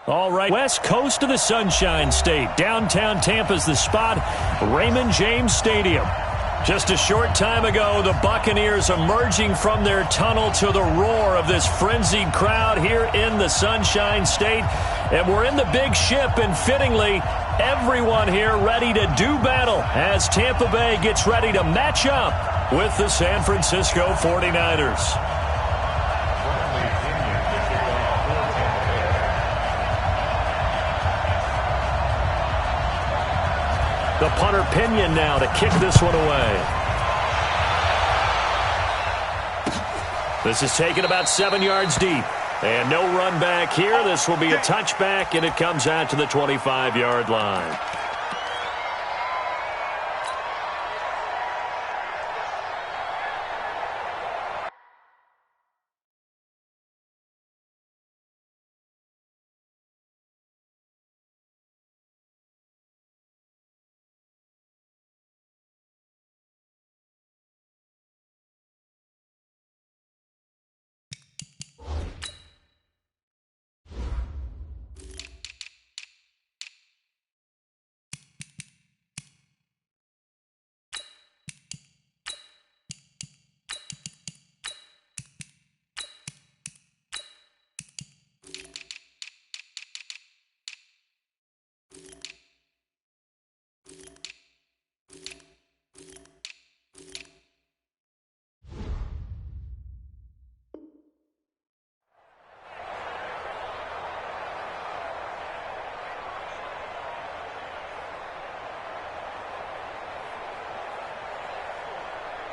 All right, west coast of the Sunshine State. Downtown Tampa's the spot, Raymond James Stadium. Just a short time ago, the Buccaneers emerging from their tunnel to the roar of this frenzied crowd here in the Sunshine State. And we're in the big ship, and fittingly, everyone here ready to do battle as Tampa Bay gets ready to match up with the San Francisco 49ers. The punter Pinion now to kick this one away. This is taken about 7 yards deep. And no run back here. This will be a touchback, and it comes out to the 25-yard line.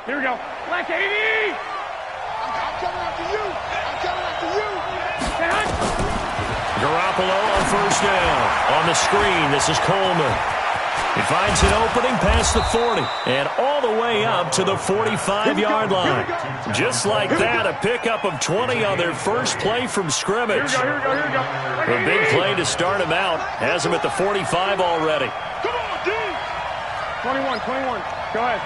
Here we go. Black 80! I'm coming after you. I'm coming after you. Garoppolo on first down. On the screen, this is Coleman. He finds an opening past the 40 and all the way up to the 45-yard line. Just like that, a pickup of 20 on their first play from scrimmage. Here we go. A big play to start him out. Has him at the 45 already. Come on, D! 21. Go ahead.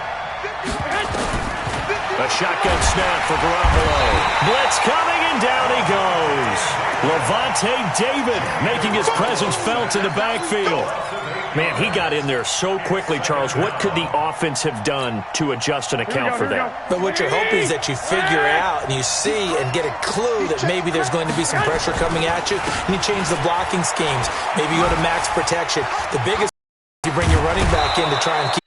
A shotgun snap for Garoppolo. Blitz coming, and down he goes. Levante David making his presence felt in the backfield. Man, he got in there so quickly, Charles. What could the offense have done to adjust and account for that? But what you're hoping is that you figure out and you see and get a clue that maybe there's going to be some pressure coming at you, and you change the blocking schemes. Maybe you go to max protection. The biggest is you bring your running back in to try and keep.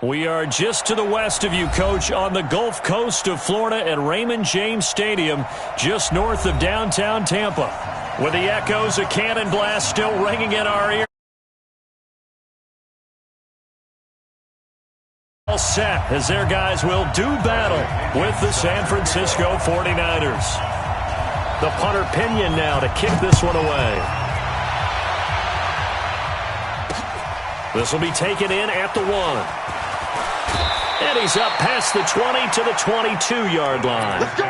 We are just to the west of you, Coach, on the Gulf Coast of Florida at Raymond James Stadium, just north of downtown Tampa. With the echoes of cannon blast still ringing in our ear. All set as their guys will do battle with the San Francisco 49ers. The punter Pinion now to kick this one away. This will be taken in at the 1. And he's up past the 20 to the 22-yard line. Let's go.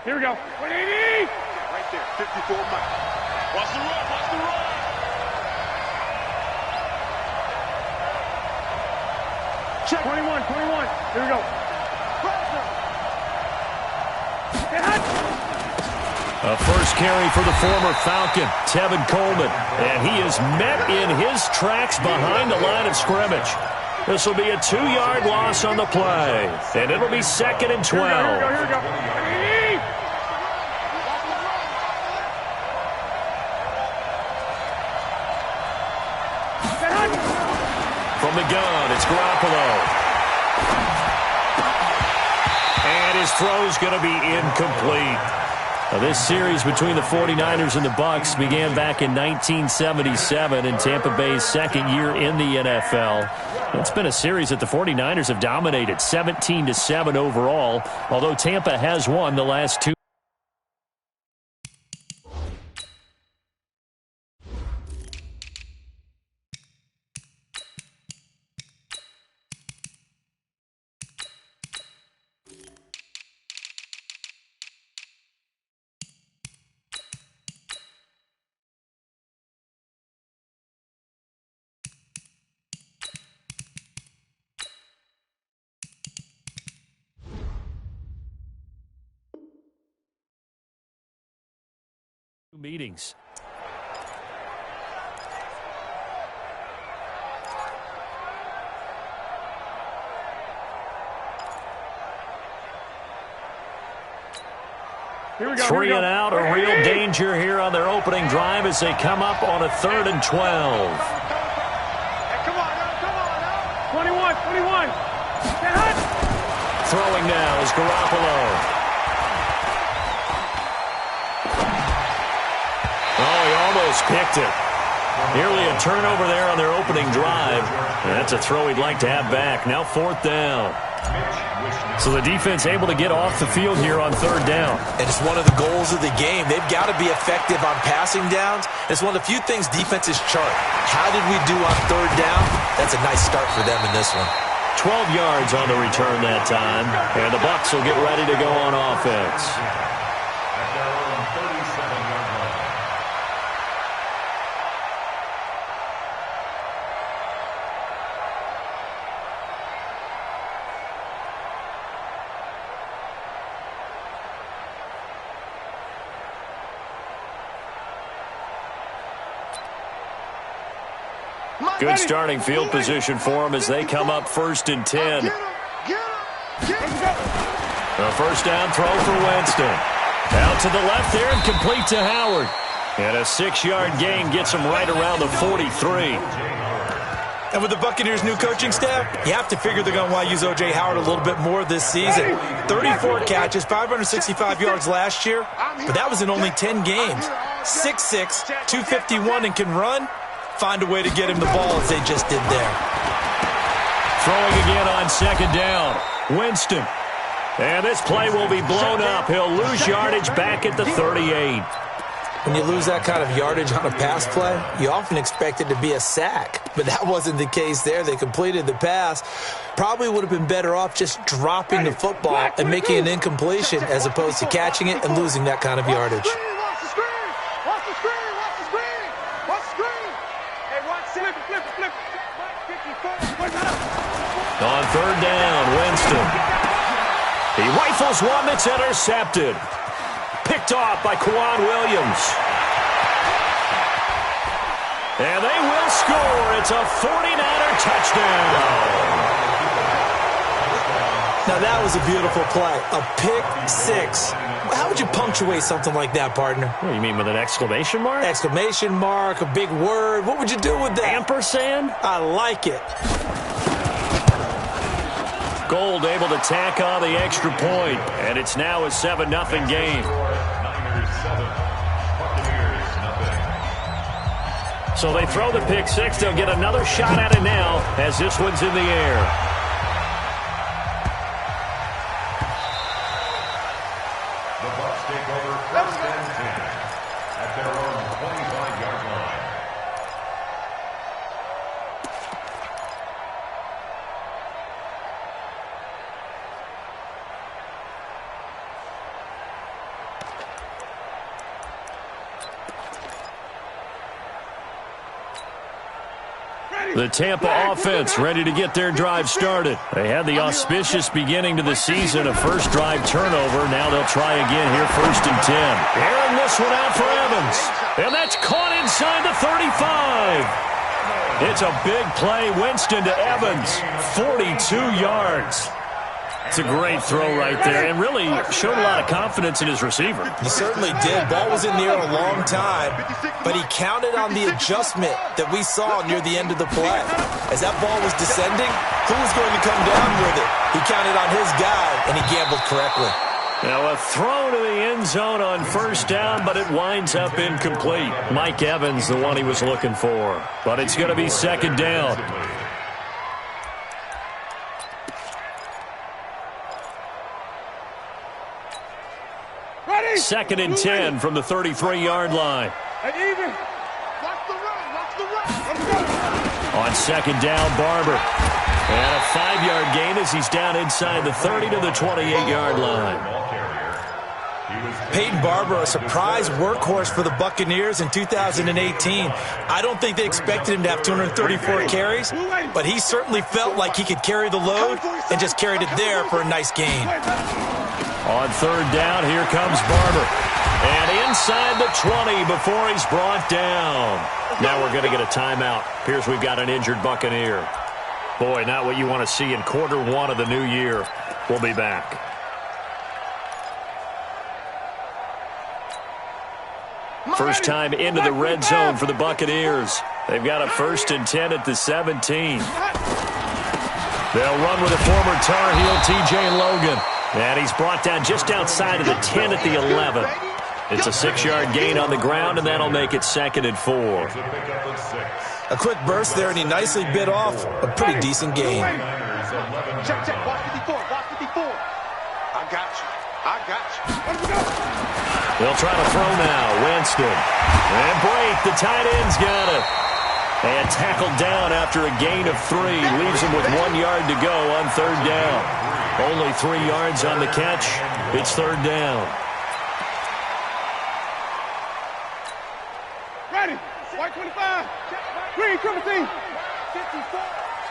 Here we go. 180. Right there. 54 Mike. Watch the run. Watch the run. Check. 21. 21. Here we go. A first carry for the former Falcon, Tevin Coleman. And he is met in his tracks behind the line of scrimmage. This will be a 2-yard loss on the play. And it'll be 2nd and 12. Here we go. From the gun, it's Garoppolo. And his throw's going to be incomplete. Now, this series between the 49ers and the Bucs began back in 1977 in Tampa Bay's second year in the NFL. It's been a series that the 49ers have dominated, 17-7 overall, although Tampa has won the last 2. Meetings. Here we go. 3 and out, a real danger here on their opening drive as they come up on a 3rd and 12. Hey, come on now. 21. 21. Throwing now is Garoppolo. Oh, he almost picked it. Nearly a turnover there on their opening drive. And that's a throw he'd like to have back. Now 4th down. So the defense able to get off the field here on 3rd down. And it's one of the goals of the game. They've got to be effective on passing downs. It's one of the few things defenses chart. How did we do on 3rd down? That's a nice start for them in this one. 12 yards on the return that time. And the Bucs will get ready to go on offense. Good starting field position for them as they come up 1st and 10. A first down throw for Winston. Out to the left there and complete to Howard. And a 6-yard gain gets him right around the 43. And with the Buccaneers' new coaching staff, you have to figure they're going to want to use O.J. Howard a little bit more this season. 34 catches, 565 yards last year, but that was in only 10 games. 6'6", 251, and can run. Find a way to get him the ball as they just did there. Throwing again on 2nd down. Winston. And this play will be blown up. He'll lose yardage back at the 38. When you lose that kind of yardage on a pass play, you often expect it to be a sack. But that wasn't the case there. They completed the pass. Probably would have been better off just dropping the football and making an incompletion as opposed to catching it and losing that kind of yardage. On 3rd down, Winston. He rifles one that's intercepted. Picked off by Kwan Williams. And they will score. It's a 49er touchdown. Now that was a beautiful play. A pick 6. How would you punctuate something like that, partner? What do you mean, with an exclamation mark? Exclamation mark, a big word. What would you do with that? Ampersand? I like it. Gold able to tack on the extra point, and it's now a 7-0 game. So they throw the pick 6. They'll get another shot at it now as this one's in the air. The Tampa offense ready to get their drive started. They had the auspicious beginning to the season, a first drive turnover. Now they'll try again here, 1st and 10. Airing this one out for Evans. And that's caught inside the 35. It's a big play. Winston to Evans, 42 yards. It's a great throw right there, and really showed a lot of confidence in his receiver. He certainly did. Ball was in the air a long time, but he counted on the adjustment that we saw near the end of the play. As that ball was descending, who was going to come down with it? He counted on his guy, and he gambled correctly. Now a throw to the end zone on 1st down, but it winds up incomplete. Mike Evans, the one he was looking for. But it's going to be 2nd down. Ready? 2nd and 10 from the 33-yard line. Hey, even. Watch the run. Watch the run. Let's go. On 2nd down, Barber. And a 5-yard gain as he's down inside the 30 to the 28-yard line. Peyton Barber, a surprise workhorse for the Buccaneers in 2018. I don't think they expected him to have 234 carries, but he certainly felt like he could carry the load and just carried it there for a nice gain. On 3rd down, here comes Barber. And inside the 20 before he's brought down. Now we're going to get a timeout. Appears we've got an injured Buccaneer. Boy, not what you want to see in Q1 of the new year. We'll be back. First time into the red zone for the Buccaneers. They've got a 1st and 10 at the 17. They'll run with a former Tar Heel, T.J. Logan. And he's brought down just outside of the 10 at the 11. It's a 6-yard gain on the ground, and that'll make it 2nd and 4. A quick burst there, and he nicely bit off a pretty decent gain. Check, check. Watch 54. Watch 54. I got you. I got you. Let's go. They'll try to throw now. Winston. And break. The tight end's got it. And tackled down after a gain of 3. Leaves him with 1 yard to go on 3rd down. Only 3 yards on the catch. It's 3rd down. Ready. White 25. Green, triple team. 54.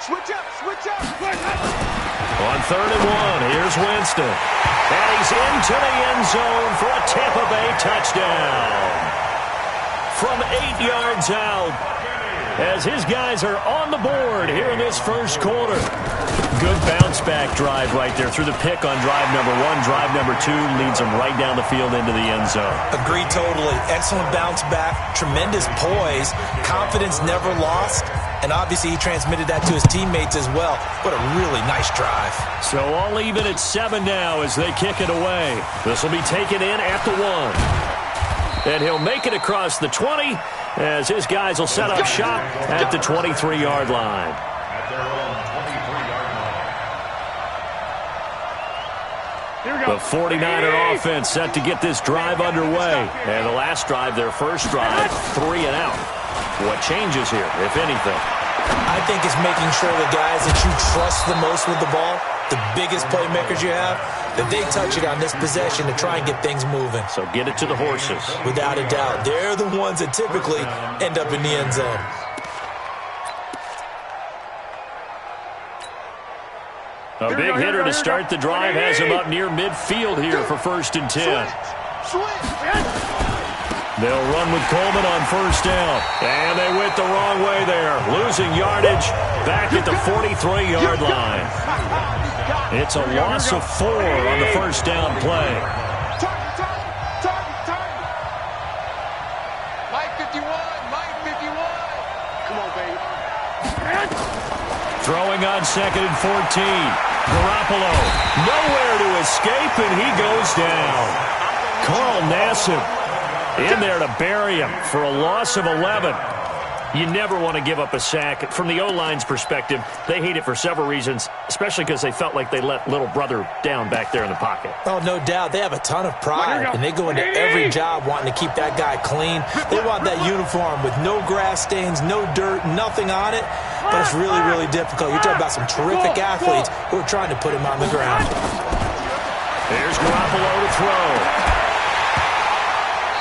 Switch up. Switch up. On 3rd and 1, here's Winston. And he's into the end zone for a Tampa Bay touchdown. From 8 yards out, as his guys are on the board here in this first quarter. Good bounce-back drive right there through the pick on drive number 1. Drive number 2 leads them right down the field into the end zone. Agree totally. Excellent bounce back, tremendous poise, confidence never lost, and obviously he transmitted that to his teammates as well. What a really nice drive. So all even at 7 now as they kick it away. This will be taken in at the 1. And he'll make it across the 20 as his guys will set up shop at the 23-yard line. The 49er offense set to get this drive underway. And the last drive, their first drive, 3 and out. What changes here, if anything? I think it's making sure the guys that you trust the most with the ball, the biggest playmakers you have, that they touch it on this possession to try and get things moving. So get it to the horses. Without a doubt. They're the ones that typically end up in the end zone. A big hitter to start the drive has him up near midfield here for 1st and 10. They'll run with Coleman on 1st down. And they went the wrong way there. Losing yardage back at the 43-yard line. It's a loss of 4 on the 1st down play. Mike 51. Mike 51. Come on, baby. Throwing on 2nd and 14. Garoppolo nowhere to escape, and he goes down. Carl Nassib in there to bury him for a loss of 11. You never want to give up a sack. From the O-line's perspective, they hate it for several reasons, especially because they felt like they let little brother down back there in the pocket. Oh, no doubt. They have a ton of pride, and they go into every job wanting to keep that guy clean. They want that uniform with no grass stains, no dirt, nothing on it. But it's really, really difficult. You're talking about some terrific athletes who are trying to put him on the ground. Here's Garoppolo to throw.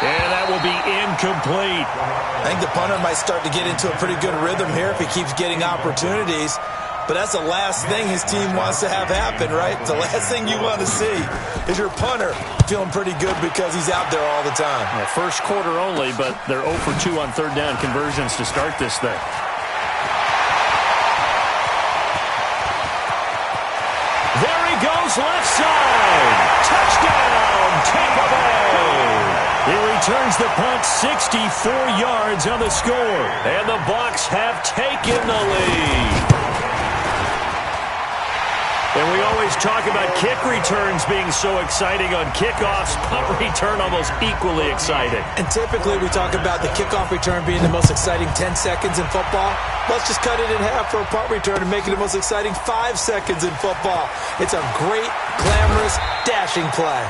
And that will be incomplete. I think the punter might start to get into a pretty good rhythm here if he keeps getting opportunities. But that's the last thing his team wants to have happen, right? The last thing you want to see is your punter feeling pretty good because he's out there all the time. Yeah, first quarter only, but they're 0 for 2 on third down conversions to start this thing. There he goes, left side. Touchdown, Tampa Bay. He returns the punt 64 yards on the score. And the Bucs have taken the lead. And we always talk about kick returns being so exciting on kickoffs. Punt return almost equally exciting. And typically we talk about the kickoff return being the most exciting 10 seconds in football. Let's just cut it in half for a punt return and make it the most exciting 5 seconds in football. It's a great, glamorous, dashing play.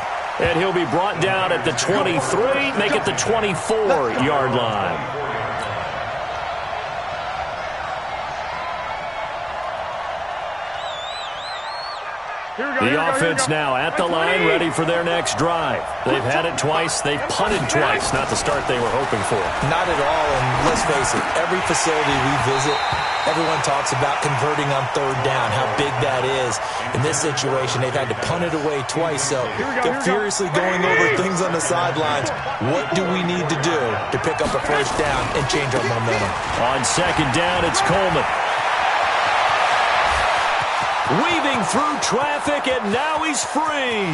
And he'll be brought down at the 23, make it the 24-yard line. The offense now at the line, ready for their next drive. They've had it twice. They've punted twice. Not the start they were hoping for. Not at all, and let's face it, every facility we visit, everyone talks about converting on third down, how big that is. In this situation, they've had to punt it away twice, so they're furiously going over things on the sidelines. What do we need to do to pick up a first down and change our momentum? On second down, it's Coleman. Weaving through traffic, and now he's free.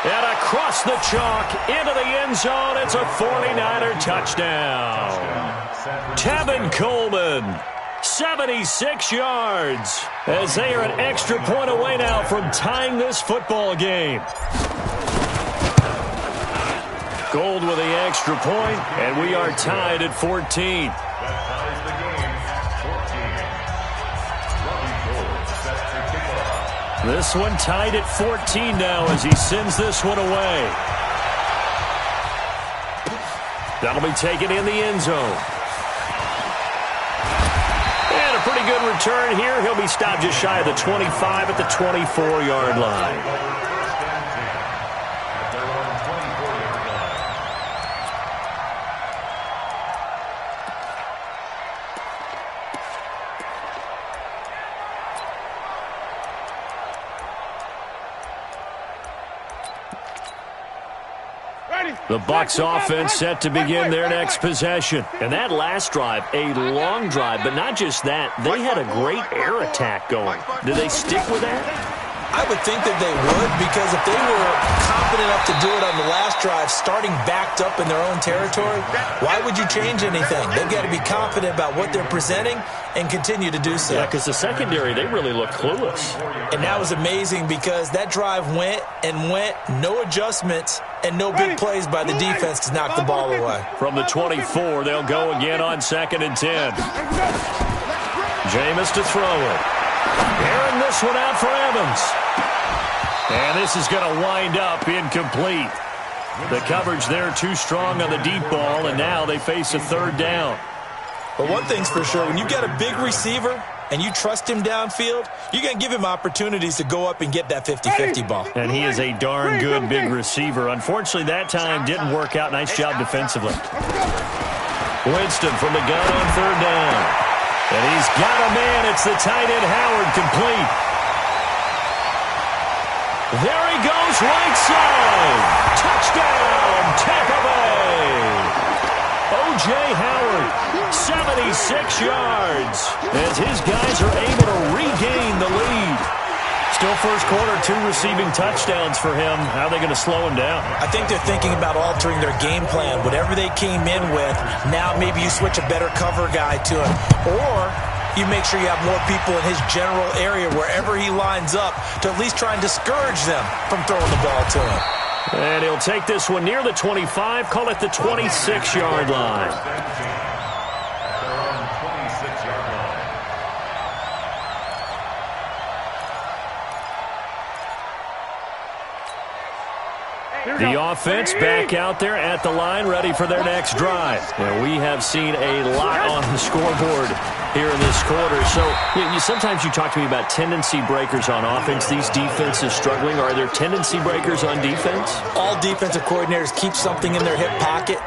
And across the chalk, into the end zone, it's a 49er touchdown. Tevin Coleman, 76 yards, as they are an extra point away now from tying this football game. Gold with the extra point, and we are tied at 14. This one tied at 14 now as he sends this one away. That'll be taken in the end zone. And a pretty good return here. He'll be stopped just shy of the 25 at the 24-yard line. The Bucs offense set to begin their next possession. And that last drive, a long drive, but not just that. They had a great air attack going. Do they stick with that? I would think that they would, because if they were confident enough to do it on the last drive, starting backed up in their own territory, why would you change anything? They've got to be confident about what they're presenting and continue to do so. Yeah, because the secondary, they really look clueless. And that was amazing because that drive went and went, no adjustments, and no big plays by the defense to knock the ball away. From the 24, they'll go again on 2nd and 10. Jameis to throw it. Airing this one out for Evans. And this is going to wind up incomplete. The coverage there too strong on the deep ball, and now they face a third down. But one thing's for sure, when you've got a big receiver and you trust him downfield, you're going to give him opportunities to go up and get that 50-50 ball. And he is a darn good big receiver. Unfortunately, that time didn't work out. Nice job defensively. Winston from the gun on third down. And he's got a man. It's the tight end Howard, complete. There he goes, right side. Touchdown, Tampa Bay. O.J. Howard, 76 yards, as his guys are able to regain the lead. Still first quarter, 2 receiving touchdowns for him. How are they going to slow him down? I think they're thinking about altering their game plan. Whatever they came in with, now maybe you switch a better cover guy to him. Or you make sure you have more people in his general area wherever he lines up to at least try and discourage them from throwing the ball to him. And he'll take this one near the 25, call it the 26-yard line. The offense back out there at the line, ready for their next drive. And we have seen a lot on the scoreboard here in this quarter. So sometimes you talk to me about tendency breakers on offense. These defenses struggling. Are there tendency breakers on defense? All defensive coordinators keep something in their hip pocket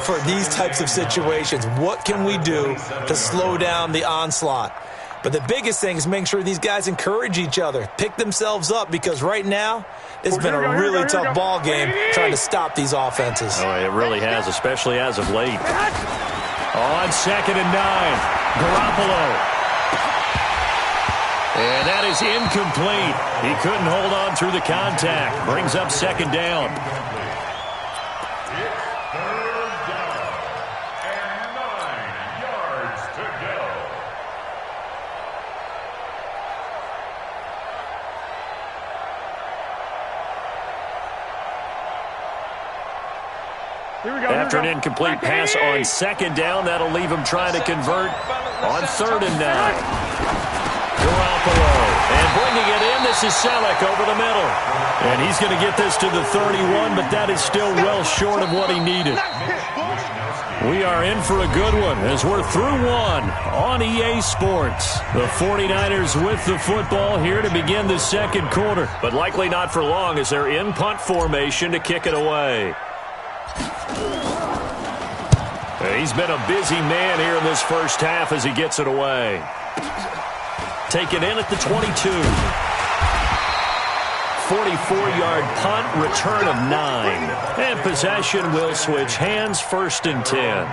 for these types of situations. What can we do to slow down the onslaught? But the biggest thing is making sure these guys encourage each other, pick themselves up, because right now it's been a really tough ball game trying to stop these offenses. Oh, it really has, especially as of late. On 2nd and 9, Garoppolo. And that is incomplete. He couldn't hold on through the contact. Brings up 2nd down. After an incomplete pass on 2nd down, that'll leave him trying to convert on 3rd and 9. Garoppolo, and bringing it in, this is Selleck over the middle. And he's going to get this to the 31, but that is still well short of what he needed. We are in for a good one as we're through one on EA Sports. The 49ers with the football here to begin the 2nd quarter, but likely not for long as they're in punt formation to kick it away. He's been a busy man here in this first half as he gets it away. Taken in at the 22. 44-yard punt, return of 9. And possession will switch hands, 1st and 10.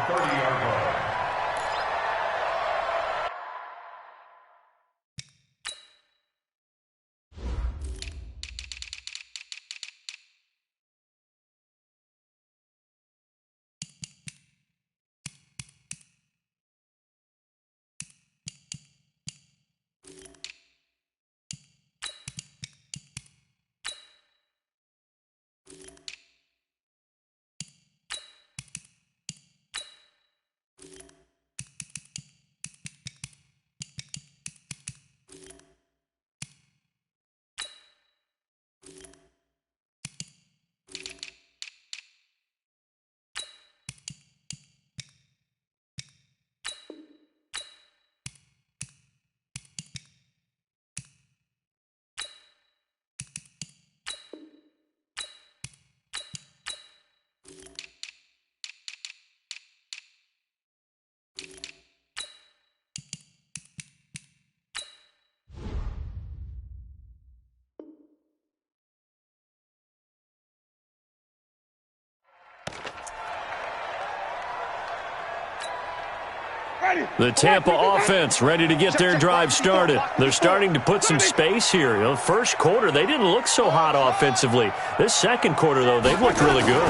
The Tampa offense ready to get their drive started. They're starting to put some space here. You know, first quarter, they didn't look so hot offensively. This 2nd quarter, though, they've looked really good.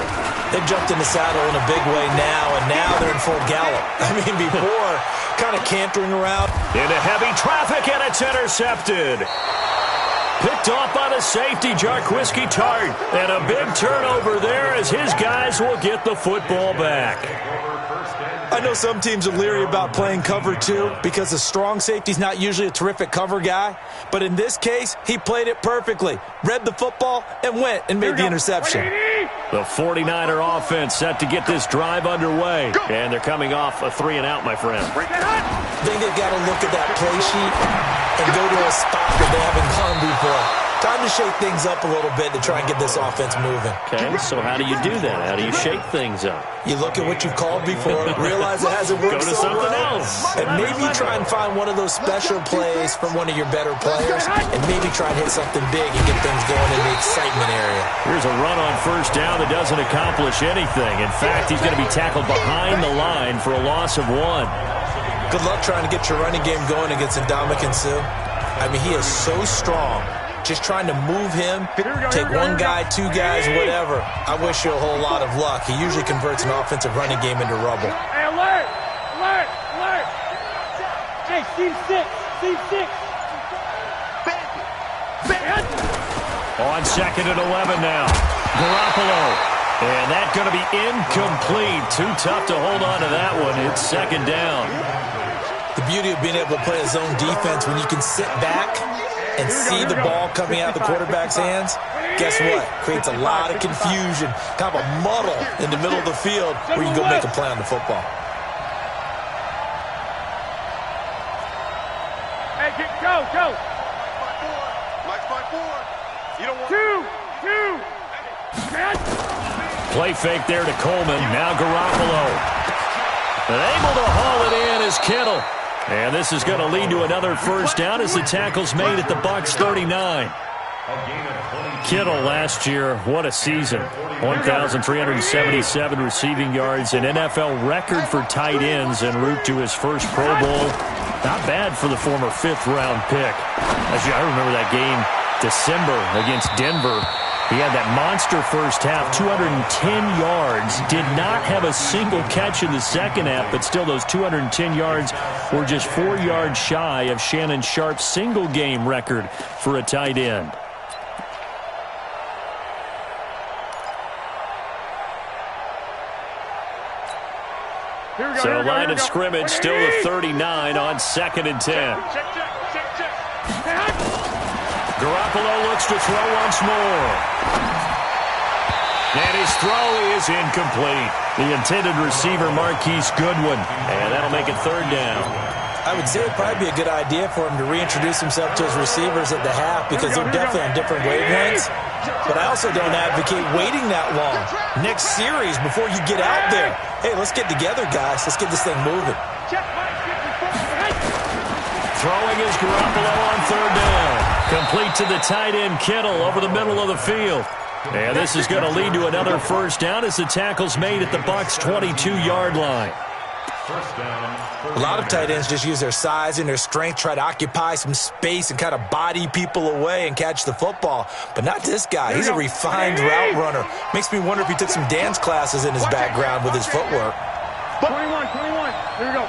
They've jumped in the saddle in a big way now, and now they're in full gallop. I mean, before, kind of cantering around. Into heavy traffic, and it's intercepted. Picked off by the safety, Jarquiski Tart. And a big turnover there as his guys will get the football back. I know some teams are leery about playing cover 2 because a strong safety's not usually a terrific cover guy. But in this case, he played it perfectly. Read the football and went and made the interception. The 49er offense set to get this drive underway. And they're coming off a 3-and-out, my friend. I think they've got to look at that play sheet and go to a spot that they haven't gone before. Time to shake things up a little bit to try and get this offense moving. Okay, so how do you do that? How do you shake things up? You look at what you've called before, realize it hasn't worked Go to so something well, else. and maybe try and find one of those special plays from one of your better players, and maybe try and hit something big and get things going in the excitement area. Here's a run on 1st down that doesn't accomplish anything. In fact, he's going to be tackled behind the line for a loss of 1. Good luck trying to get your running game going against Ndamukong Suh. I mean, he is so strong. Just trying to move him, take one guy, 2 guys, whatever. I wish you a whole lot of luck. He usually converts an offensive running game into rubble. Hey, alert! Alert! Alert! Hey, Steve 6! Steve 6! On 2nd and 11 now. Garoppolo. And that's going to be incomplete. Too tough to hold on to that one. It's 2nd down. The beauty of being able to play a zone defense when you can sit back and see the ball coming out of the quarterback's hands, guess what? Creates a lot of confusion, kind of a muddle in the middle of the field where you go make a play on the football. Hey, go. Mike's by four. You don't want two. Play fake there to Coleman. Now Garoppolo. And able to haul it in is Kittle. And this is going to lead to another first down as the tackle's made at the Bucs 39. Kittle last year, what a season. 1,377 receiving yards, an NFL record for tight ends en route to his first Pro Bowl. Not bad for the former fifth-round pick. I remember that game, December, against Denver. He had that monster first half, 210 yards. Did not have a single catch in the second half, but still those 210 yards were just 4 yards shy of Shannon Sharp's single-game record for a tight end. So line of scrimmage, still the 39 on 2nd and 10. Garoppolo looks to throw once more. And his throw is incomplete. The intended receiver, Marquise Goodwin. And that'll make it 3rd down. I would say it'd probably be a good idea for him to reintroduce himself to his receivers at the half because they're definitely on different wavelengths. But I also don't advocate waiting that long. Next series, before you get out there, hey, let's get together, guys. Let's get this thing moving. Throwing is Garoppolo on 3rd down. Complete to the tight end, Kittle, over the middle of the field. And this is going to lead to another first down as the tackle's made at the Bucs' 22-yard line. A lot of tight ends just use their size and their strength, try to occupy some space and kind of body people away and catch the football. But not this guy. He's a refined route runner. Makes me wonder if he took some dance classes in his background with his footwork. 21. Here we go.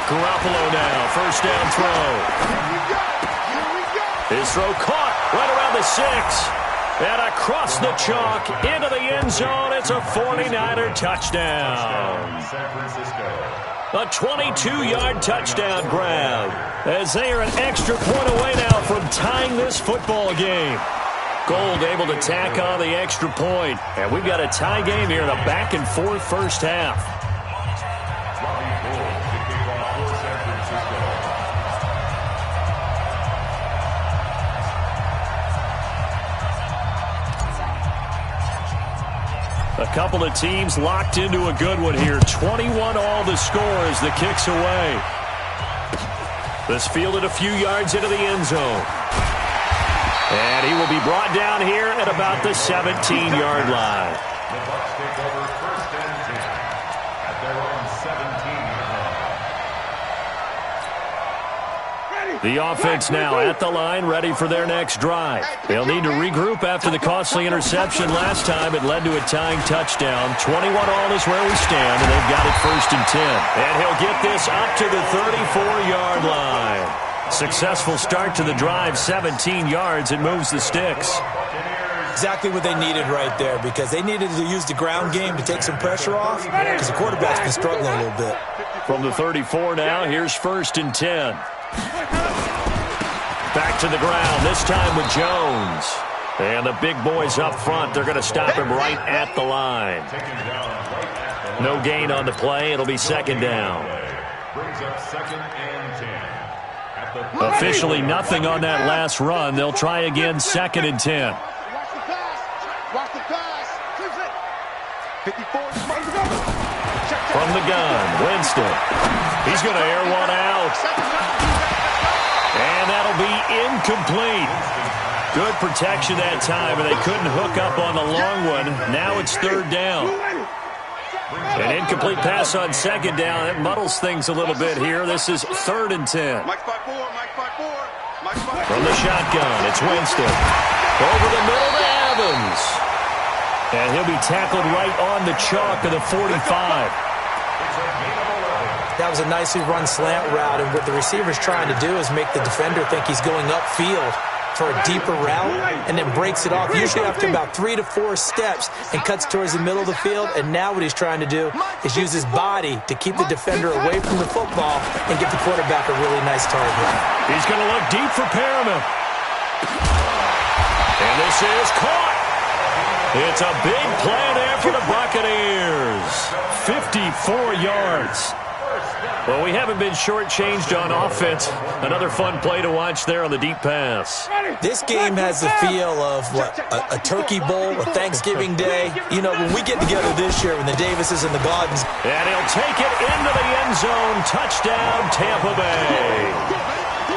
Garoppolo now, first down throw. His throw caught right around the 6. And across the chalk into the end zone. It's a 49er touchdown. A 22-yard touchdown grab as they are an extra point away now from tying this football game. Gold able to tack on the extra point. And we've got a tie game here in a back-and-forth first half. A couple of teams locked into a good one here. 21 all the score as the kick's away. This fielded a few yards into the end zone. And he will be brought down here at about the 17-yard line. The Bucs take over 1st and 10 at their own 17-yard line. The offense now at the line, ready for their next drive. They'll need to regroup after the costly interception last time. It led to a tying touchdown. 21 all is where we stand, and they've got it 1st and 10. And he'll get this up to the 34-yard line. Successful start to the drive, 17 yards. It moves the sticks. Exactly what they needed right there because they needed to use the ground game to take some pressure off because the quarterback's been struggling a little bit. From the 34 now, here's 1st and 10. Back to the ground, this time with Jones. And the big boys up front, they're going to stop him right at the line. No gain on the play. It'll be 2nd down. Brings up 2nd and 10. Officially nothing on that last run. They'll try again, 2nd and 10. Watch the pass. 54. From the gun, Winston. He's going to air one out. And that'll be incomplete. Good protection that time, and they couldn't hook up on the long one. Now it's 3rd down. An incomplete pass on 2nd down. It muddles things a little bit here. This is 3rd and 10. From the shotgun, it's Winston. Over the middle to Evans. And he'll be tackled right on the chalk of the 45. That was a nicely run slant route, and what the receiver's trying to do is make the defender think he's going upfield. for a deeper route and then breaks it off, usually after about 3 to 4 steps, and cuts towards the middle of the field. And now what he's trying to do is use his body to keep the defender away from the football and give the quarterback a really nice target. He's going to look deep for Perriman. And this is caught. It's a big play there for the Buccaneers. 54 yards. Well, we haven't been shortchanged on offense. Another fun play to watch there on the deep pass. This game has the feel of what, a turkey bowl, a Thanksgiving day. You know, when we get together this year, when the Davises and the Gaudens. And he'll take it into the end zone. Touchdown, Tampa Bay.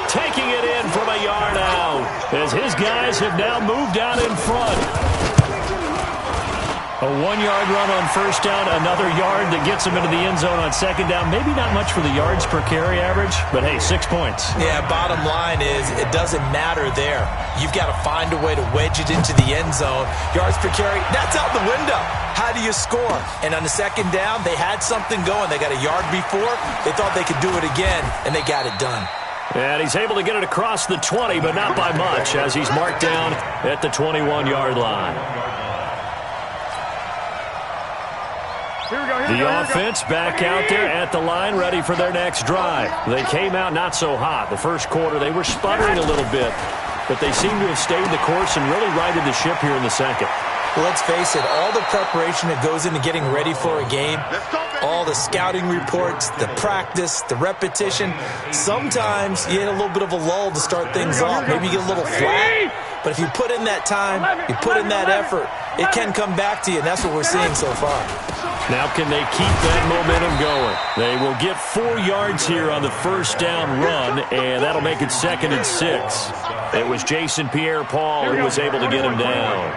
Taking it in from a yard out as his guys have now moved out in front. A 1-yard run on first down, another yard that gets him into the end zone on second down. Maybe not much for the yards per carry average, but hey, 6 points. Yeah, bottom line is it doesn't matter there. You've got to find a way to wedge it into the end zone. Yards per carry, that's out the window. How do you score? And on the second down, they had something going. They got a yard before. They thought they could do it again, and they got it done. And he's able to get it across the 20, but not by much, as he's marked down at the 21-yard line. The offense back out there at the line, ready for their next drive. They came out not so hot. The first quarter, they were sputtering a little bit, but they seem to have stayed the course and really righted the ship here in the second. Well, let's face it, all the preparation that goes into getting ready for a game, all the scouting reports, the practice, the repetition, sometimes you hit a little bit of a lull to start things off. Maybe you get a little flat, but if you put in that time, you put in that effort, it can come back to you, and that's what we're seeing so far. Now can they keep that momentum going? They will get 4 yards here on the first down run, and that'll make it 2nd and 6. It was Jason Pierre-Paul who was able to get him down.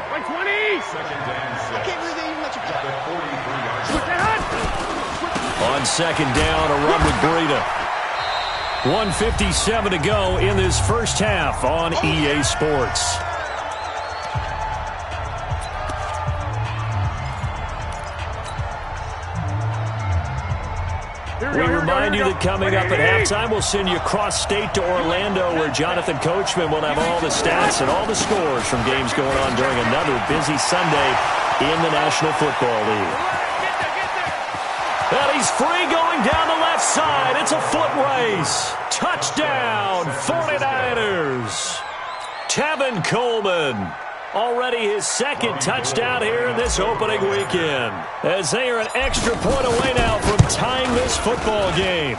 On second down, a run with Breida. 1:57 to go in this first half on EA Sports. We remind you that coming up at halftime, we'll send you cross-state to Orlando, where Jonathan Coachman will have all the stats and all the scores from games going on during another busy Sunday in the National Football League. And he's free going down the left side. It's a foot race. Touchdown, 49ers. Tevin Coleman. Already his 2nd touchdown here in this opening weekend, as they are an extra point away now from tying this football game.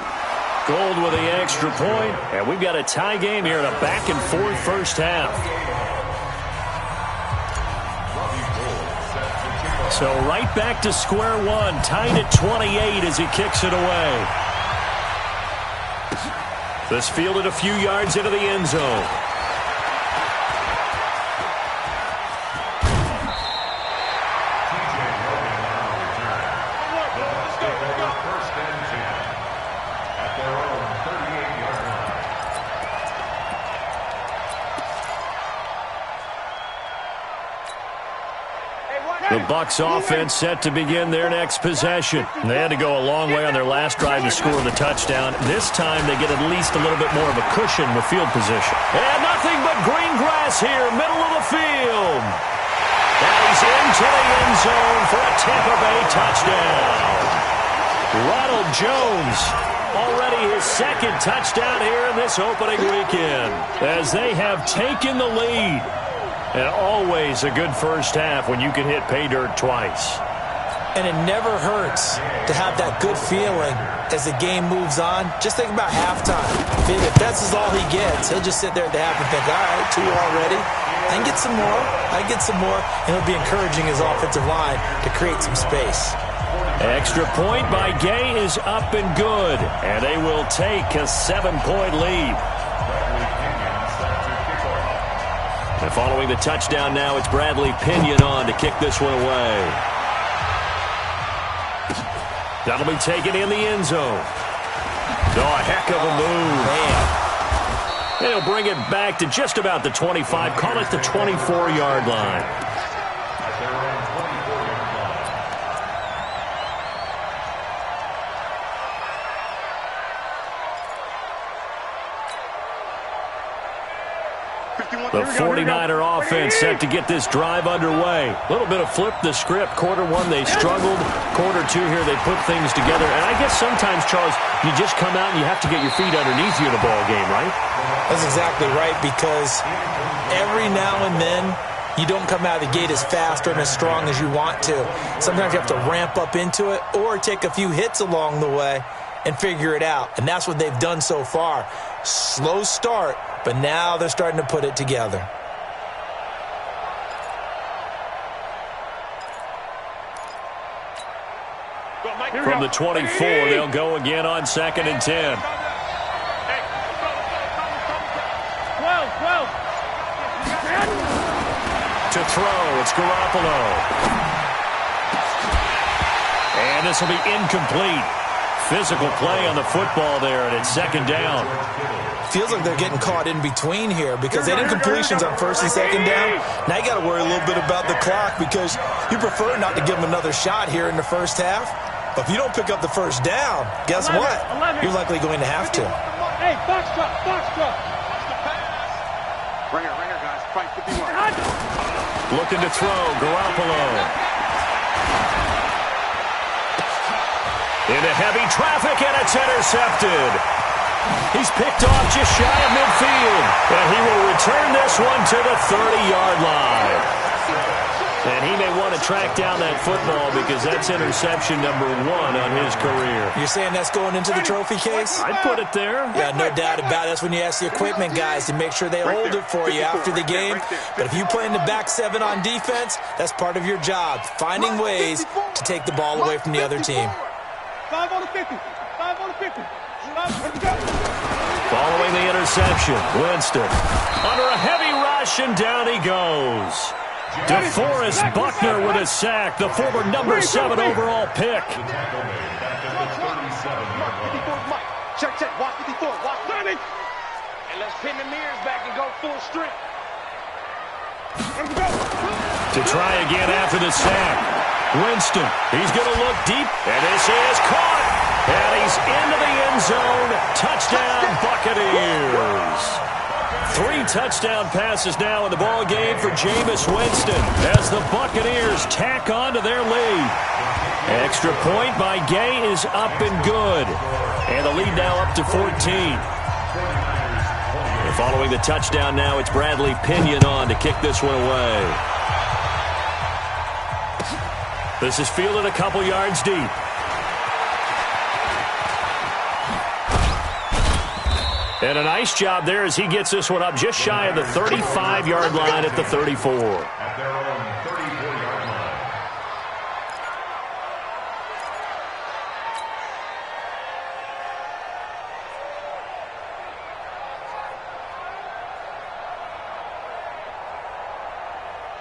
Gold with the extra point, and we've got a tie game here in a back-and-forth first half. So right back to square one, tied at 28 as he kicks it away. This fielded a few yards into the end zone. The Bucs offense set to begin their next possession. They had to go a long way on their last drive to score the touchdown. This time they get at least a little bit more of a cushion with field position. And nothing but green grass here, middle of the field. And he's into the end zone for a Tampa Bay touchdown. Ronald Jones, already his 2nd touchdown here in this opening weekend, as they have taken the lead. And always a good first half when you can hit pay dirt twice. And it never hurts to have that good feeling as the game moves on. Just think about halftime. If that's all he gets, he'll just sit there at the half and think, all right, 2 already. I can get some more. I can get some more. And he'll be encouraging his offensive line to create some space. Extra point by Gay is up and good. And they will take a 7-point lead. And following the touchdown now, it's Bradley Pinion on to kick this one away. That'll be taken in the end zone. Oh, a heck of a move. And he'll bring it back to just about the 25. Call it the 24-yard line. The 49er offense set to get this drive underway. A little bit of flip the script. Quarter one, they struggled. Quarter two here, they put things together. And I guess sometimes, Charles, you just come out and you have to get your feet underneath you in a ball game, right? That's exactly right, because every now and then, you don't come out of the gate as fast or as strong as you want to. Sometimes you have to ramp up into it or take a few hits along the way and figure it out. And that's what they've done so far. Slow start, but now they're starting to put it together. From the 24, they'll go again on 2nd and 10. 12. To throw, it's Garoppolo. And this will be incomplete. Physical play on the football there, and it's 2nd down. Feels like they're getting caught in between here because they had incompletions on 1st and 2nd down. Now you got to worry a little bit about the clock because you prefer not to give them another shot here in the first half. But if you don't pick up the first down, guess what? You're likely going to have to. Hey, box truck. Ringer, guys. Fight 51. Looking to throw, Garoppolo. Into heavy traffic, and it's intercepted. He's picked off just shy of midfield. And he will return this one to the 30-yard line. And he may want to track down that football because that's interception number 1 on his career. You're saying that's going into the trophy case? I'd put it there. Yeah, no doubt about it. That's when you ask the equipment guys to make sure they hold it for you after the game. But if you play in the back 7 on defense, that's part of your job, finding ways to take the ball away from the other team. 5 on the 50. Following the interception, Winston under a heavy rush, and down he goes. DeForest Buckner with a sack, the former number 7 overall pick. Check. Watch 54. Watch 30. And let's pin the mirrors back and go full strength. To try again after the sack. Winston, he's going to look deep, and this is caught. And he's into the end zone. Touchdown, Buccaneers. 3 touchdown passes now in the ball game for Jameis Winston as the Buccaneers tack on to their lead. Extra point by Gay is up and good. And the lead now up to 14. And following the touchdown now, it's Bradley Pinion on to kick this one away. This is fielded a couple yards deep. And a nice job there as he gets this one up just shy of the 35-yard line at the 34. At their own 34-yard line.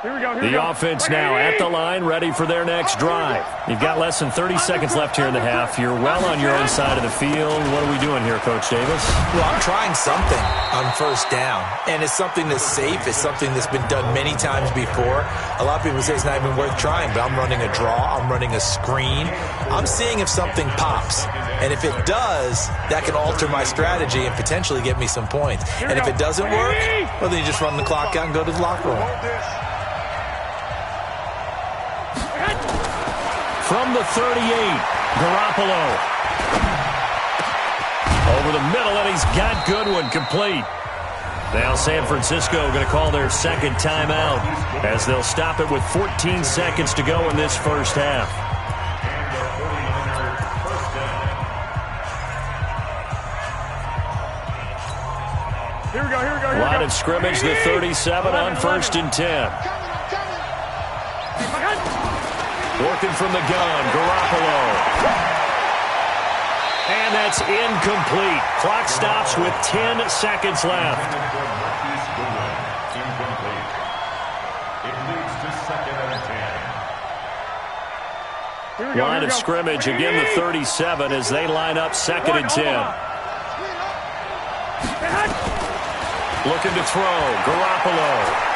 Here we go. The offense now at the line, ready for their next drive. You've got less than 30 seconds left here in the half. You're well on your own side of the field. What are we doing here, Coach Davis? Well, I'm trying something on 1st down, and it's something that's safe. It's something that's been done many times before. A lot of people say it's not even worth trying, but I'm running a draw. I'm running a screen. I'm seeing if something pops, and if it does, that can alter my strategy and potentially get me some points. And if it doesn't work, well, then you just run the clock out and go to the locker room. From the 38, Garoppolo. Over the middle, and he's got Goodwin complete. Now San Francisco going to call their 2nd timeout as they'll stop it with 14 seconds to go in this first half. Here we go. Line of scrimmage, the 37 on 1st and 10. Working from the gun, Garoppolo. And that's incomplete. Clock stops with 10 seconds left. It leads to 2nd and 10. Line of scrimmage, again the 37 as they line up 2nd and 10. Looking to throw, Garoppolo.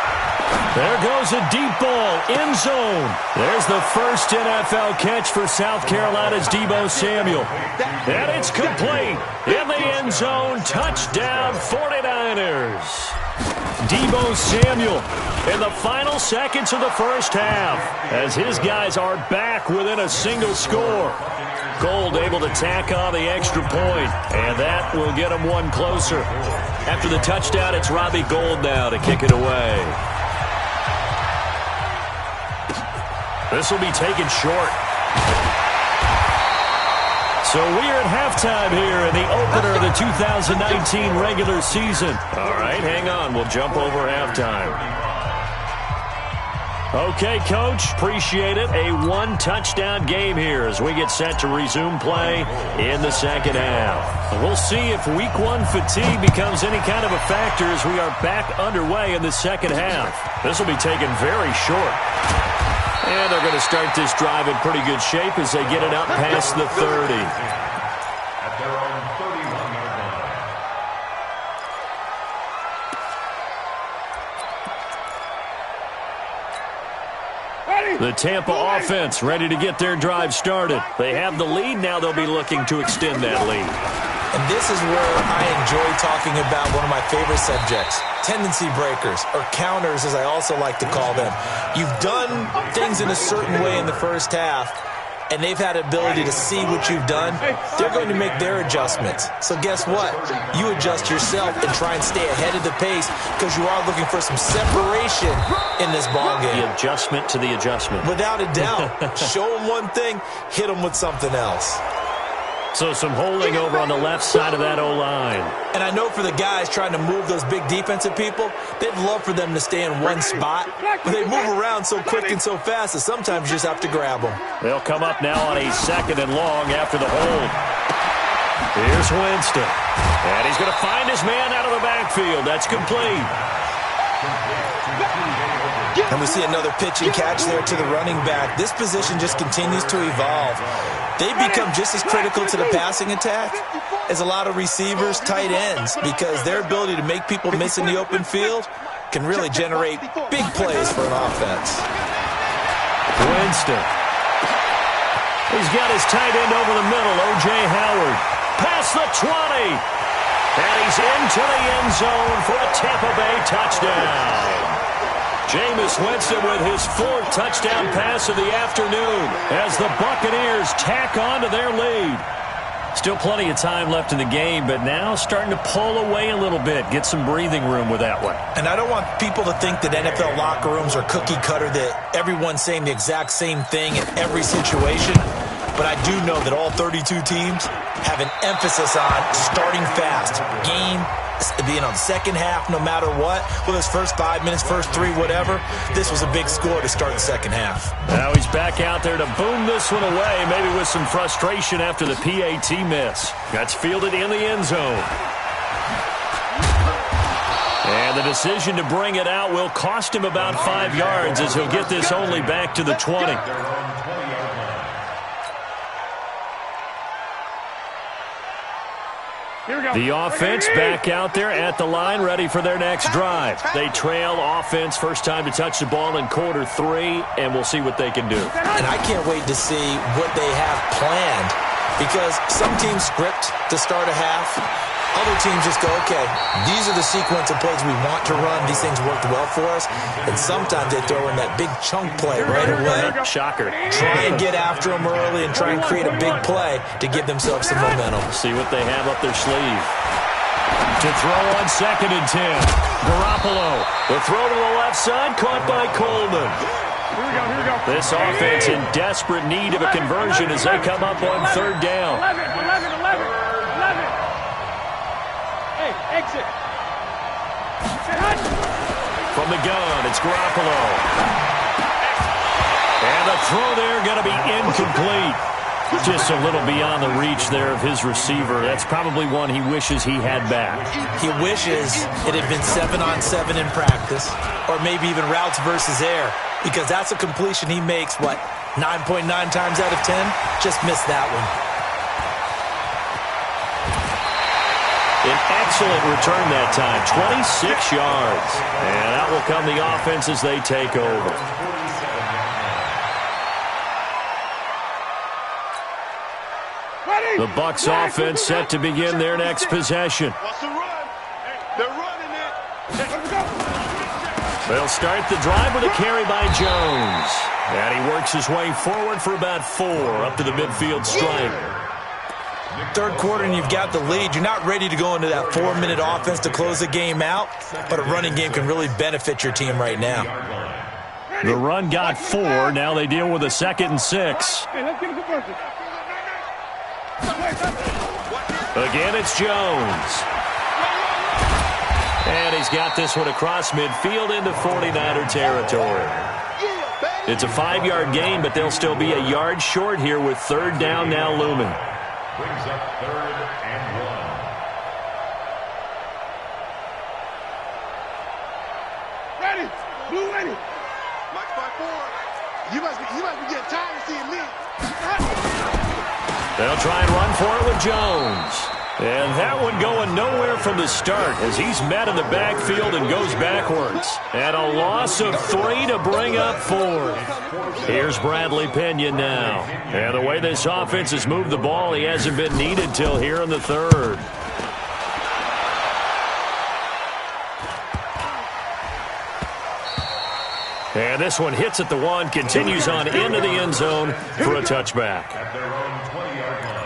There goes a deep ball, end zone. There's the first NFL catch for South Carolina's Deebo Samuel. And it's complete. In the end zone, touchdown 49ers. Deebo Samuel in the final seconds of the first half as his guys are back within a single score. Gold able to tack on the extra point, and that will get them one closer. After the touchdown, it's Robbie Gould now to kick it away. This will be taken short. So we're at halftime here in the opener of the 2019 regular season. All right, hang on. We'll jump over halftime. Okay, Coach, appreciate it. A one-touchdown game here as we get set to resume play in the second half. We'll see if week one fatigue becomes any kind of a factor as we are back underway in the second half. This will be taken very short. And they're going to start this drive in pretty good shape as they get it out past the 30. At their own 31-yard line. The Tampa offense ready to get their drive started. They have the lead. Now they'll be looking to extend that lead. And this is where I enjoy talking about one of my favorite subjects, tendency breakers, or counters as I also like to call them. You've done things in a certain way in the first half, and they've had the ability to see what you've done. They're going to make their adjustments. So guess what? You adjust yourself and try and stay ahead of the pace because you are looking for some separation in this ball game. The adjustment to the adjustment. Without a doubt. Show them one thing, hit them with something else. So some holding over on the left side of that O-line. And I know for the guys trying to move those big defensive people, they'd love for them to stay in one spot. But they move around so quick and so fast that sometimes you just have to grab them. They'll come up now on a second and long after the hold. Here's Winston. And he's going to find his man out of the backfield. That's complete. And we see another pitch and catch there to the running back. This position just continues to evolve. They become just as critical to the passing attack as a lot of receivers, tight ends, because their ability to make people miss in the open field can really generate big plays for an offense. Winston. He's got his tight end over the middle, O.J. Howard. Past the 20. And he's into the end zone for a Tampa Bay touchdown. Jameis Winston with his fourth touchdown pass of the afternoon as the Buccaneers tack on to their lead. Still plenty of time left in the game, but now starting to pull away a little bit, get some breathing room with that one. And I don't want people to think that NFL locker rooms are cookie cutter, that everyone's saying the exact same thing in every situation. But I do know that all 32 teams have an emphasis on starting fast. Game, second half, no matter what. Whether it's first 5 minutes, first 3, whatever. This was a big score to start the second half. Now he's back out there to boom this one away, maybe with some frustration after the PAT miss. That's fielded in the end zone. And the decision to bring it out will cost him about 5 yards as he'll get this only back to the 20. The offense back out there at the line, ready for their next drive. They trail offense, first time to touch the ball in quarter 3, and we'll see what they can do. And I can't wait to see what they have planned, because some teams script to start a half. Other teams just go, okay, these are the sequence of plays we want to run. These things worked well for us. And sometimes they throw in that big chunk play right away. Shocker. Try and get after them early and try and create a big play to give themselves some momentum. See what they have up their sleeve. To throw on 2nd and 10. Garoppolo. The throw to the left side, caught by Coleman. Here we go. This offense in desperate need of a conversion as they come up on 3rd down. 11. Hey, exit. From the gun, it's Garoppolo. And the throw there going to be incomplete. Just a little beyond the reach there of his receiver. That's probably one he wishes he had back. He wishes it had been 7-on-7 in practice, or maybe even routes versus air, because that's a completion he makes, 9.9 times out of 10? Just missed that one. An excellent return that time, 26 yards. And out will come the offense as they take over. The Bucs offense set to begin their next possession. What's the run? They're running it. They'll start the drive with a carry by Jones. And he works his way forward for about 4 up to the midfield stripe. Third quarter and you've got the lead. You're not ready to go into that 4-minute offense to close the game out, but a running game can really benefit your team right now. The run got 4. Now they deal with a 2nd and 6. Again, it's Jones. And he's got this one across midfield into 49er territory. It's a 5-yard gain, but they'll still be a yard short here with 3rd down now looming. Brings up 3rd and 1. Ready. Blue ready. Mike 5-4. You must be getting tired of seeing me. They'll try and run for it with Jones. And that one going nowhere from the start as he's met in the backfield and goes backwards. And a loss of 3 to bring up 4th. Here's Bradley Pena now. And the way this offense has moved the ball, he hasn't been needed till here in the 3rd. And this one hits at the 1, continues on into the end zone for a touchback. At their own 20-yard line.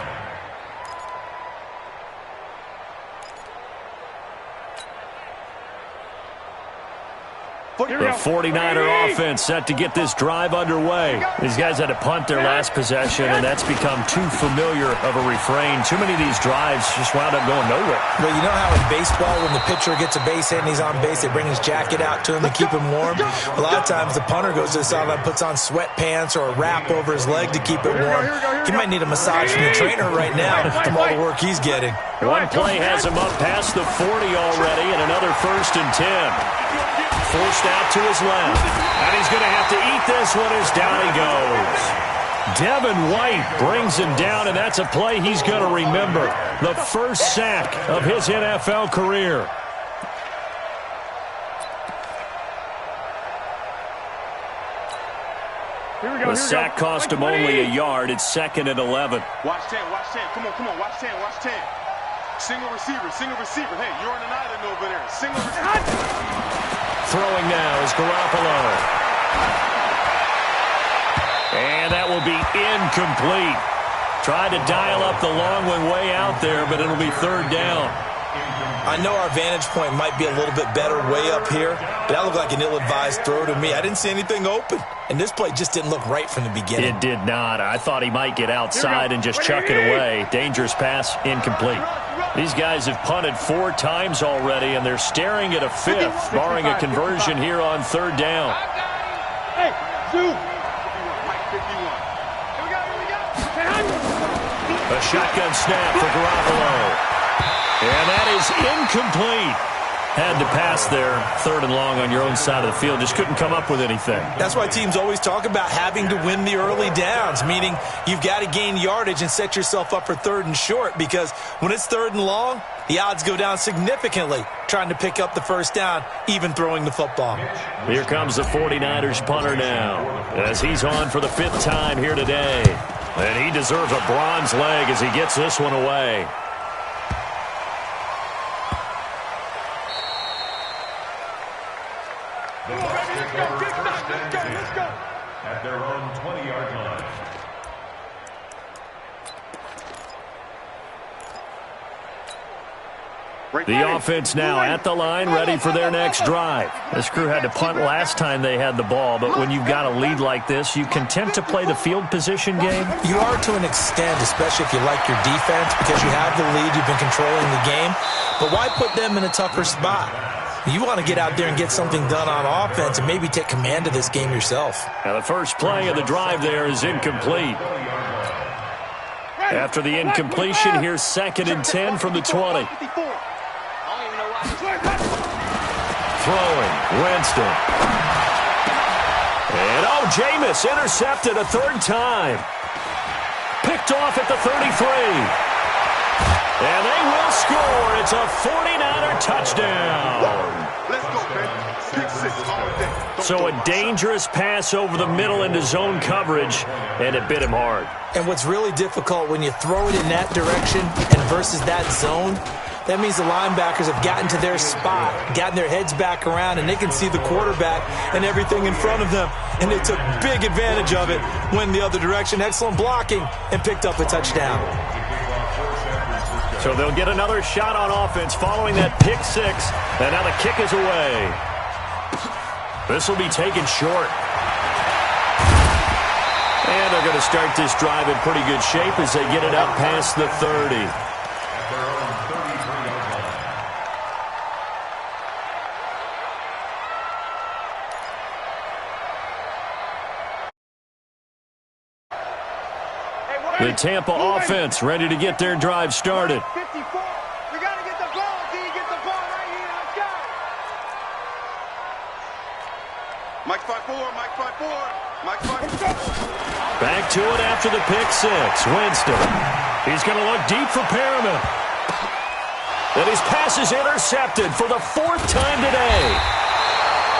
The 49er offense set to get this drive underway. These guys had to punt their last possession, and that's become too familiar of a refrain. Too many of these drives just wound up going nowhere. Well, you know how in baseball, when the pitcher gets a base hit and he's on base, they bring his jacket out to him to keep him warm? A lot of times the punter goes to the sideline, puts on sweatpants or a wrap over his leg to keep it warm. He might need a massage from the trainer right now from all the work he's getting. One play has him up past the 40 already, and another 1st and 10. Forced out to his left. And he's going to have to eat this one as down he goes. Devin White brings him down, and that's a play he's going to remember. The first sack of his NFL career. The sack cost him only a yard. It's 2nd and 11. Watch 10, watch 10. Come on, watch 10, watch 10. Single receiver. Hey, you're on an island over there. Single receiver. Throwing now is Garoppolo. And that will be incomplete. Tried to dial up the long one way out there, but it'll be 3rd down. I know our vantage point might be a little bit better way up here, but that looked like an ill-advised throw to me. I didn't see anything open, and this play just didn't look right from the beginning. It did not. I thought he might get outside and just chuck it away. Dangerous pass, incomplete. These guys have punted 4 times already, and they're staring at a 5th, barring a conversion here on 3rd down. Hey, Zoo. A shotgun snap for Garoppolo. And that is incomplete. Had to pass there, 3rd and long on your own side of the field. Just couldn't come up with anything. That's why teams always talk about having to win the early downs, meaning you've got to gain yardage and set yourself up for 3rd and short, because when it's 3rd and long, the odds go down significantly trying to pick up the 1st down, even throwing the football. Here comes the 49ers punter now, as he's on for the 5th time here today. And he deserves a bronze leg as he gets this one away. At their own 20-yard line. The offense now at the line, ready for their next drive. This crew had to punt last time they had the ball, but when you've got a lead like this, you content to play the field position game? You are to an extent, especially if you like your defense, because you have the lead, you've been controlling the game. But why put them in a tougher spot? You want to get out there and get something done on offense and maybe take command of this game yourself. Now the first play of the drive there is incomplete. After the incompletion, here's 2nd and 10 from the 20. Throwing, Winston. And Jameis intercepted a 3rd time. Picked off at the 33. And they will score. It's a 49er touchdown. Let's go, baby. Big 6 all day. So a dangerous pass over the middle into zone coverage, and it bit him hard. And what's really difficult when you throw it in that direction and versus that zone, That means the linebackers have gotten to their spot, gotten their heads back around, and they can see the quarterback and everything in front of them. And they took big advantage of it, went the other direction, excellent blocking, and picked up a touchdown. So they'll get another shot on offense following that pick six, and now the kick is away. This will be taken short. And they're going to start this drive in pretty good shape as they get it up past the 30. The Tampa offense ready to get their drive started. 54. We got to get the ball. D, get the ball right here. Let's go. Mike 5-4. Mike 5-4. Mike 5-4. Back to it after the pick six. Winston. He's going to look deep for Perriman. And his pass is intercepted for the fourth time today.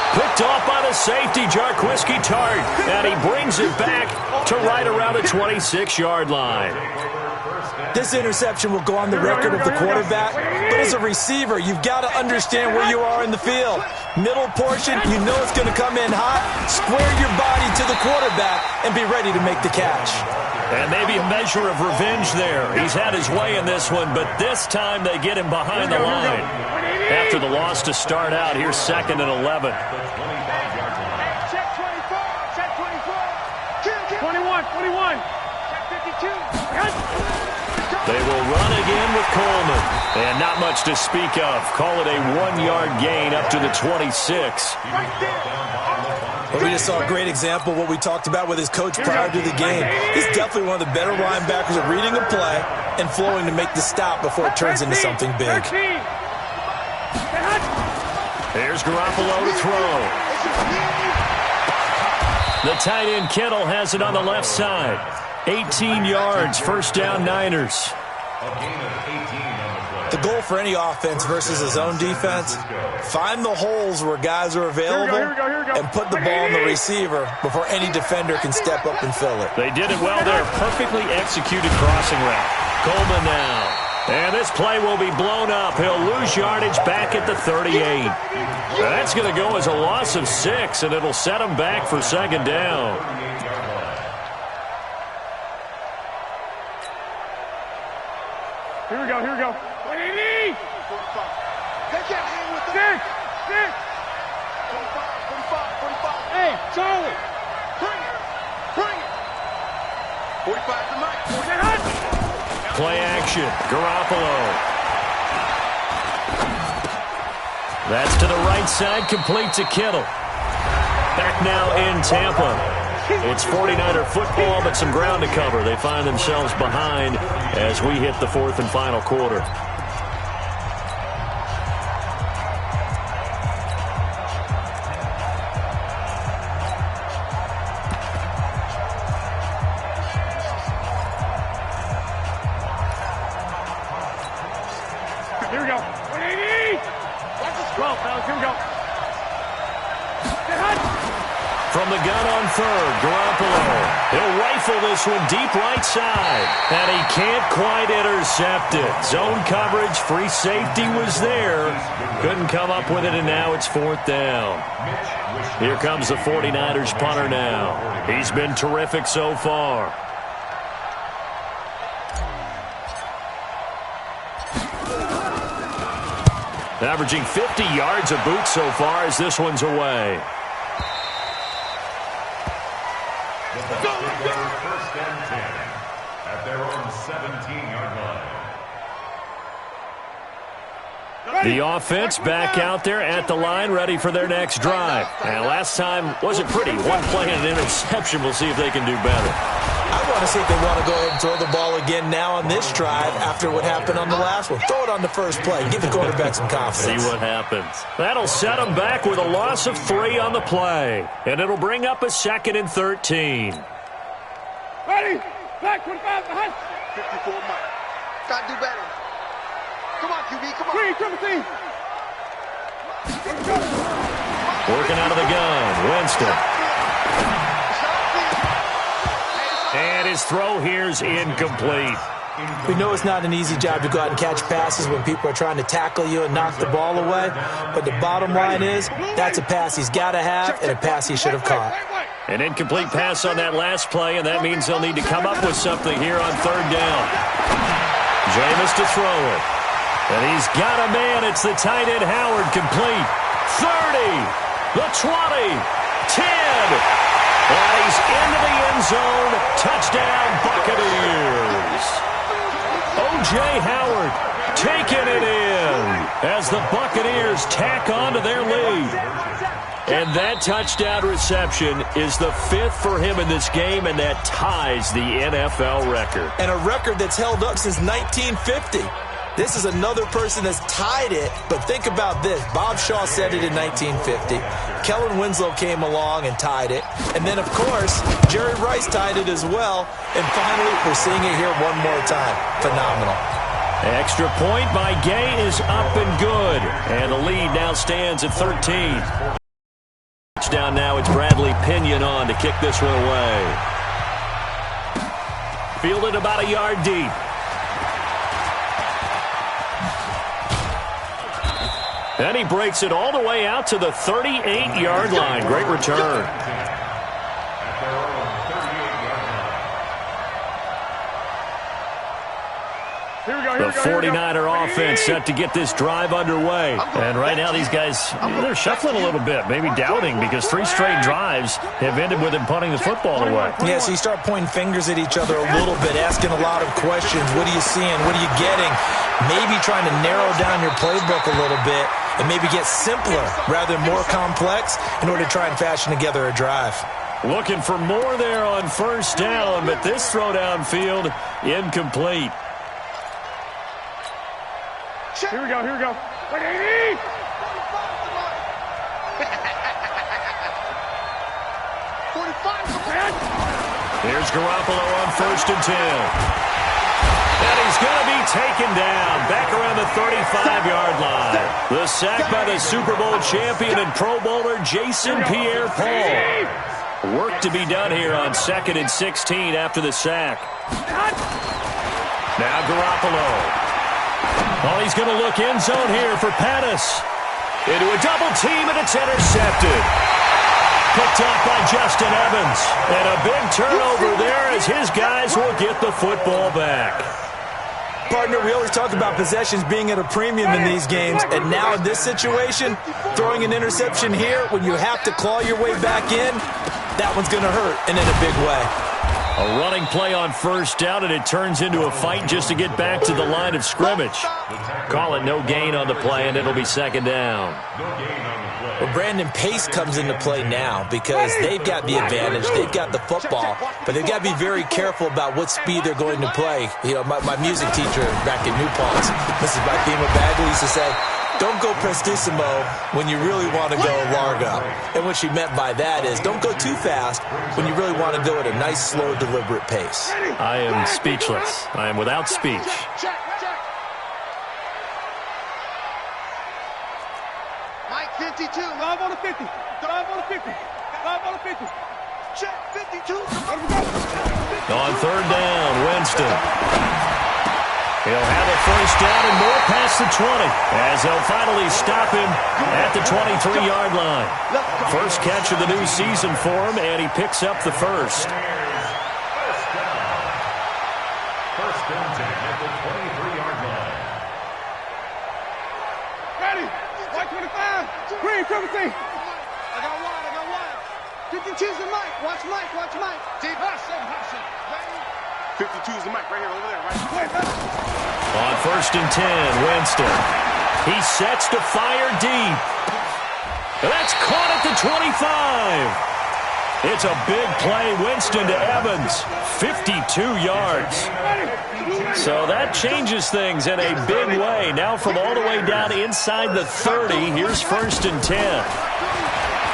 Picked off by the safety, Jarquiski Tart. And he brings it back to right around the 26-yard line. This interception will go on the record of the quarterback, but as a receiver, you've got to understand where you are in the field. Middle portion, you know it's going to come in hot. Square your body to the quarterback and be ready to make the catch. And maybe a measure of revenge there. He's had his way in this one, but this time they get him behind the line. After the loss to start out, here's 2nd and 11. Check 24. Check 24. 21. 21. Check 52. They will run again with Coleman. And not much to speak of. Call it a 1-yard gain up to the 26. But we just saw a great example of what we talked about with his coach prior to the game. He's definitely one of the better linebackers at reading a play and flowing to make the stop before it turns into something big. Here's Garoppolo to throw. The tight end Kittle has it on the left side. 18 yards, first down Niners. The goal for any offense versus his own defense, find the holes where guys are available and put the ball on the receiver before any defender can step up and fill it. They did it well there. Perfectly executed crossing route. Coleman now. And this play will be blown up. He'll lose yardage back at the 38. That's going to go as a loss of 6, and it'll set him back for 2nd down. Here we go. Here we go. 180. They can't hang with the 6. 45. Hey, Charlie. Bring it. 45 to Mike. Play action. Garoppolo. That's to the right side. Complete to Kittle. Back now in Tampa. It's 49er football, but some ground to cover. They find themselves behind as we hit the 4th and final quarter. Here we go. 180. Watch the scroll, fellas. Here we go. From the gun on 3rd, Garoppolo. He'll rifle this one deep right side. And he can't quite intercept it. Zone coverage, free safety was there. Couldn't come up with it, and now it's 4th down. Here comes the 49ers punter now. He's been terrific so far. Averaging 50 yards a boot so far as this one's away. First and 10 at their own 17-yard line. The offense back out there at the line, ready for their next drive. And last time wasn't pretty. One play and an interception. We'll see if they can do better. I want to see if they want to go ahead and throw the ball again now on this drive after what happened on the last one. Throw it on the first play. Give the quarterback some confidence. See what happens. That'll set them back with a loss of 3 on the play. And it'll bring up a 2nd and 13. Ready? Back 25 behind. 54 Mike. Got to do better. Come on, QB. Come on. 3, 17. Working out of the gun. Winston. And his throw here's incomplete. We know it's not an easy job to go out and catch passes when people are trying to tackle you and knock the ball away, but the bottom line is that's a pass he's got to have and a pass he should have caught. An incomplete pass on that last play, and that means they'll need to come up with something here on third down. Jameis to throw it. And he's got a man. It's the tight end Howard, complete. 30, the 20, 10. And he's into the end zone. Touchdown, Buccaneers. O.J. Howard taking it in as the Buccaneers tack on to their lead. And that touchdown reception is the 5th for him in this game, and that ties the NFL record. And a record that's held up since 1950. This is another person that's tied it, but think about this. Bob Shaw said it in 1950. Kellen Winslow came along and tied it. And then, of course, Jerry Rice tied it as well. And finally, we're seeing it here one more time. Phenomenal. Extra point by Gay is up and good. And the lead now stands at 13. Touchdown now, it's Bradley Pinion on to kick this one away. Fielded about a yard deep. And he breaks it all the way out to the 38-yard line. Great return. The 49er offense set to get this drive underway. And right now these guys, they're shuffling a little bit, maybe doubting, because 3 straight drives have ended with them punting the football away. Yeah, so you start pointing fingers at each other a little bit, asking a lot of questions. What are you seeing? What are you getting? Maybe trying to narrow down your playbook a little bit and maybe get simpler rather than more complex in order to try and fashion together a drive. Looking for more there on first down, but this throw downfield incomplete. Here we go, here we go. Here's Garoppolo on 1st and 10. And he's going to be taken down back around the 35-yard line. The sack by the Super Bowl champion and Pro Bowler Jason Pierre-Paul. Work to be done here on 2nd and 16 after the sack. Now Garoppolo. Oh, he's going to look end zone here for Pettis. Into a double team, and it's intercepted. Picked up by Justin Evans. And a big turnover there as his guys will get the football back. Partner, we always talk about possessions being at a premium in these games, and now in this situation, throwing an interception here when you have to claw your way back in, that one's going to hurt, and in a big way. A running play on first down, and it turns into a fight just to get back to the line of scrimmage. Call it no gain on the play, and it'll be 2nd down. Well, Brandon, pace comes into play now because they've got the advantage. They've got the football, but they've got to be very careful about what speed they're going to play. You know, my music teacher back in New Paltz, Mrs. Bathema Bagley, used to say, don't go prestissimo when you really want to go largo. And what she meant by that is don't go too fast when you really want to go at a nice, slow, deliberate pace. I am speechless. I am without speech. Mike 52. Drive on the 50. Drive on the 50. Drive on the 50. Check 52. On 3rd down, Winston. He'll have a first down and more past the 20 as they'll finally stop him at the 23-yard line. First catch of the new season for him, and he picks up the first. First and 10 at the 23-yard line. Ready? White 25. Green, Timothy. I got wide. 52 is the Mike. Watch Mike. Watch Mike. Deep Hudson. 52 is the mic right here, over there, right? On 1st and 10, Winston. He sets to fire deep. That's caught at the 25. It's a big play. Winston to Evans. 52 yards. So that changes things in a big way. Now from all the way down inside the 30, here's 1st and 10.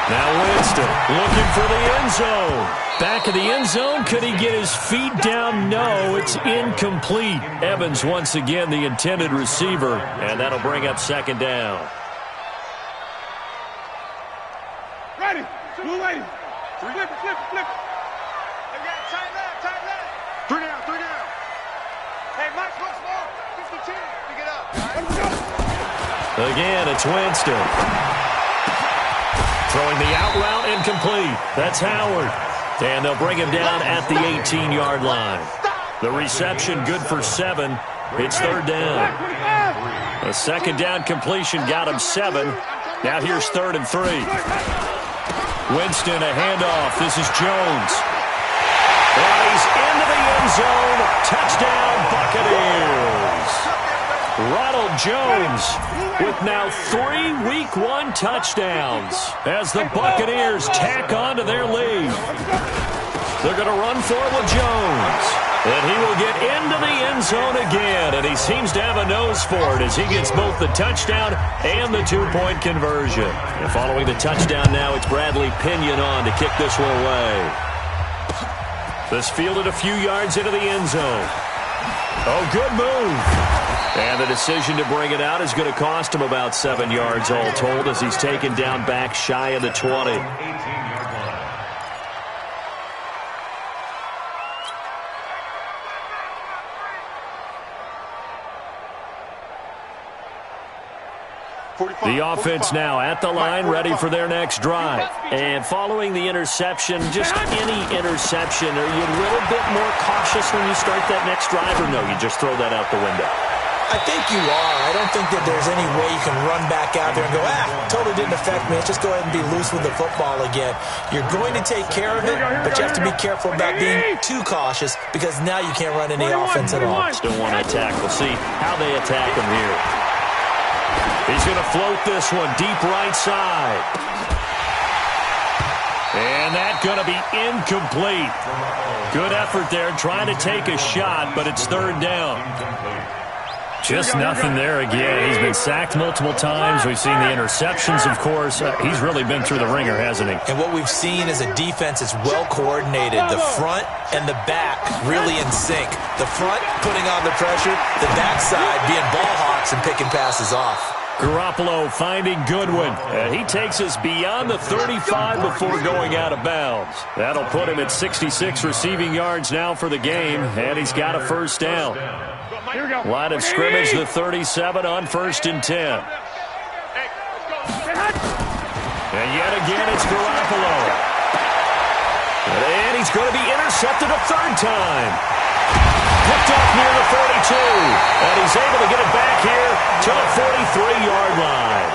Now Winston looking for the end zone. Back of the end zone. Could he get his feet down? No, it's incomplete. Evans once again the intended receiver, and that'll bring up 2nd down. Ready? Blue lady. Flip it. They got tight left. 3 down. Hey, Mike. Again, it's Winston. Throwing the out route incomplete. That's Howard. And they'll bring him down at the 18-yard line. The reception good for 7. It's third down. A second down completion got him 7. Now here's 3rd and 3. Winston, a handoff. This is Jones. And he's into the end zone. Touchdown, Buccaneers. Ronald Jones with now 3 Week 1 touchdowns as the Buccaneers tack on to their lead. They're going to run for it with Jones. And he will get into the end zone again, and he seems to have a nose for it as he gets both the touchdown and the 2-point conversion. And following the touchdown now, it's Bradley Pinion on to kick this one away. This fielded a few yards into the end zone. Oh, good move. And the decision to bring it out is going to cost him about 7 yards all told as he's taken down back shy of the 20. 18-yard line. The offense now at the line, ready for their next drive. And following the interception, just any interception, are you a little bit more cautious when you start that next drive, or no, you just throw that out the window? I think you are. I don't think that there's any way you can run back out there and go, totally didn't affect me. Let's just go ahead and be loose with the football again. You're going to take care of it, but you have to be careful about being too cautious because now you can't run any offense at all. Still want to attack. We'll see how they attack him here. He's going to float this one deep right side. And that's going to be incomplete. Good effort there trying to take a shot, but it's third down. Just nothing there again. He's been sacked multiple times. We've seen the interceptions, of course. He's really been through the ringer, hasn't he? And what we've seen is a defense that's well coordinated. The front and the back really in sync. The front putting on the pressure, the backside being ball hawks and picking passes off. Garoppolo finding Goodwin. He takes us beyond the 35 before going out of bounds. That'll put him at 66 receiving yards now for the game, and he's got a first down. Line of scrimmage, the 37 on 1st and 10. And yet again, it's Garoppolo. And he's going to be intercepted a third time. Picked off near the 42. And he's able to get it back here to the 43-yard line.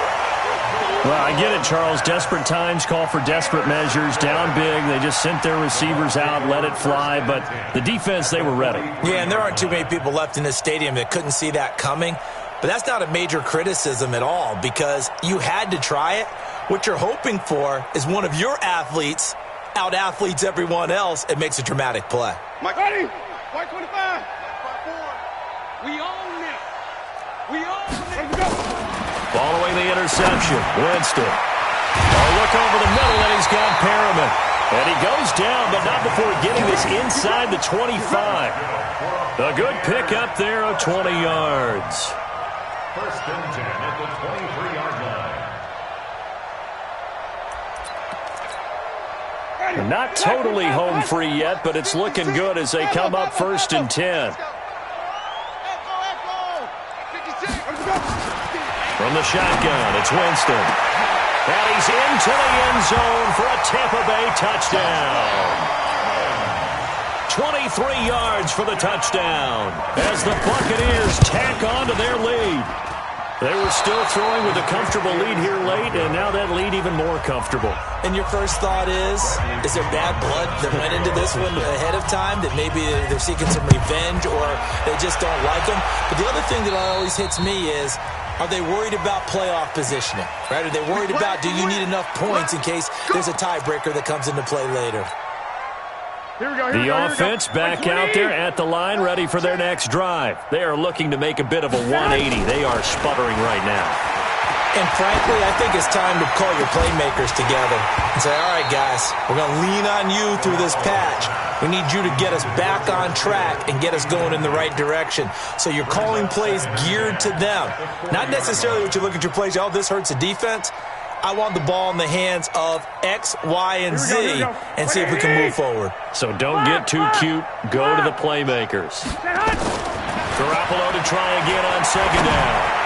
Well, I get it, Charles. Desperate times call for desperate measures. Down big. They just sent their receivers out, let it fly. But the defense, they were ready. Yeah, and there aren't too many people left in this stadium that couldn't see that coming. But that's not a major criticism at all because you had to try it. What you're hoping for is one of your athletes out-athletes everyone else and makes a dramatic play. Mike, ready? White 25. We own it. We own it. Let's go. Following the interception, Winston. Oh, look over the middle, and he's got Perriman. And he goes down, but not before getting this inside the 25. A good pick up there of 20 yards. 1st and 10 at the 23-yard line. Not totally home free yet, but it's looking good as they come up 1st and 10. From the shotgun, it's Winston. And he's into the end zone for a Tampa Bay touchdown. 23 yards for the touchdown as the Buccaneers tack on to their lead. They were still throwing with a comfortable lead here late, and now that lead even more comfortable. And your first thought is there bad blood that went into this one ahead of time, that maybe they're seeking some revenge or they just don't like them? But the other thing that always hits me is, are they worried about playoff positioning? Right? Are they worried about, do you need enough points in case there's a tiebreaker that comes into play later? The offense back out there at the line, ready for their next drive. They are looking to make a bit of a 180. They are sputtering right now. And frankly, I think it's time to call your playmakers together and say, all right, guys, we're going to lean on you through this patch. We need you to get us back on track and get us going in the right direction. So you're calling plays geared to them. Not necessarily what you look at your plays, oh, this hurts the defense. I want the ball in the hands of X, Y, and Z and see if we can move forward. So don't get too cute. Go to the playmakers. Garoppolo to try again on 2nd down.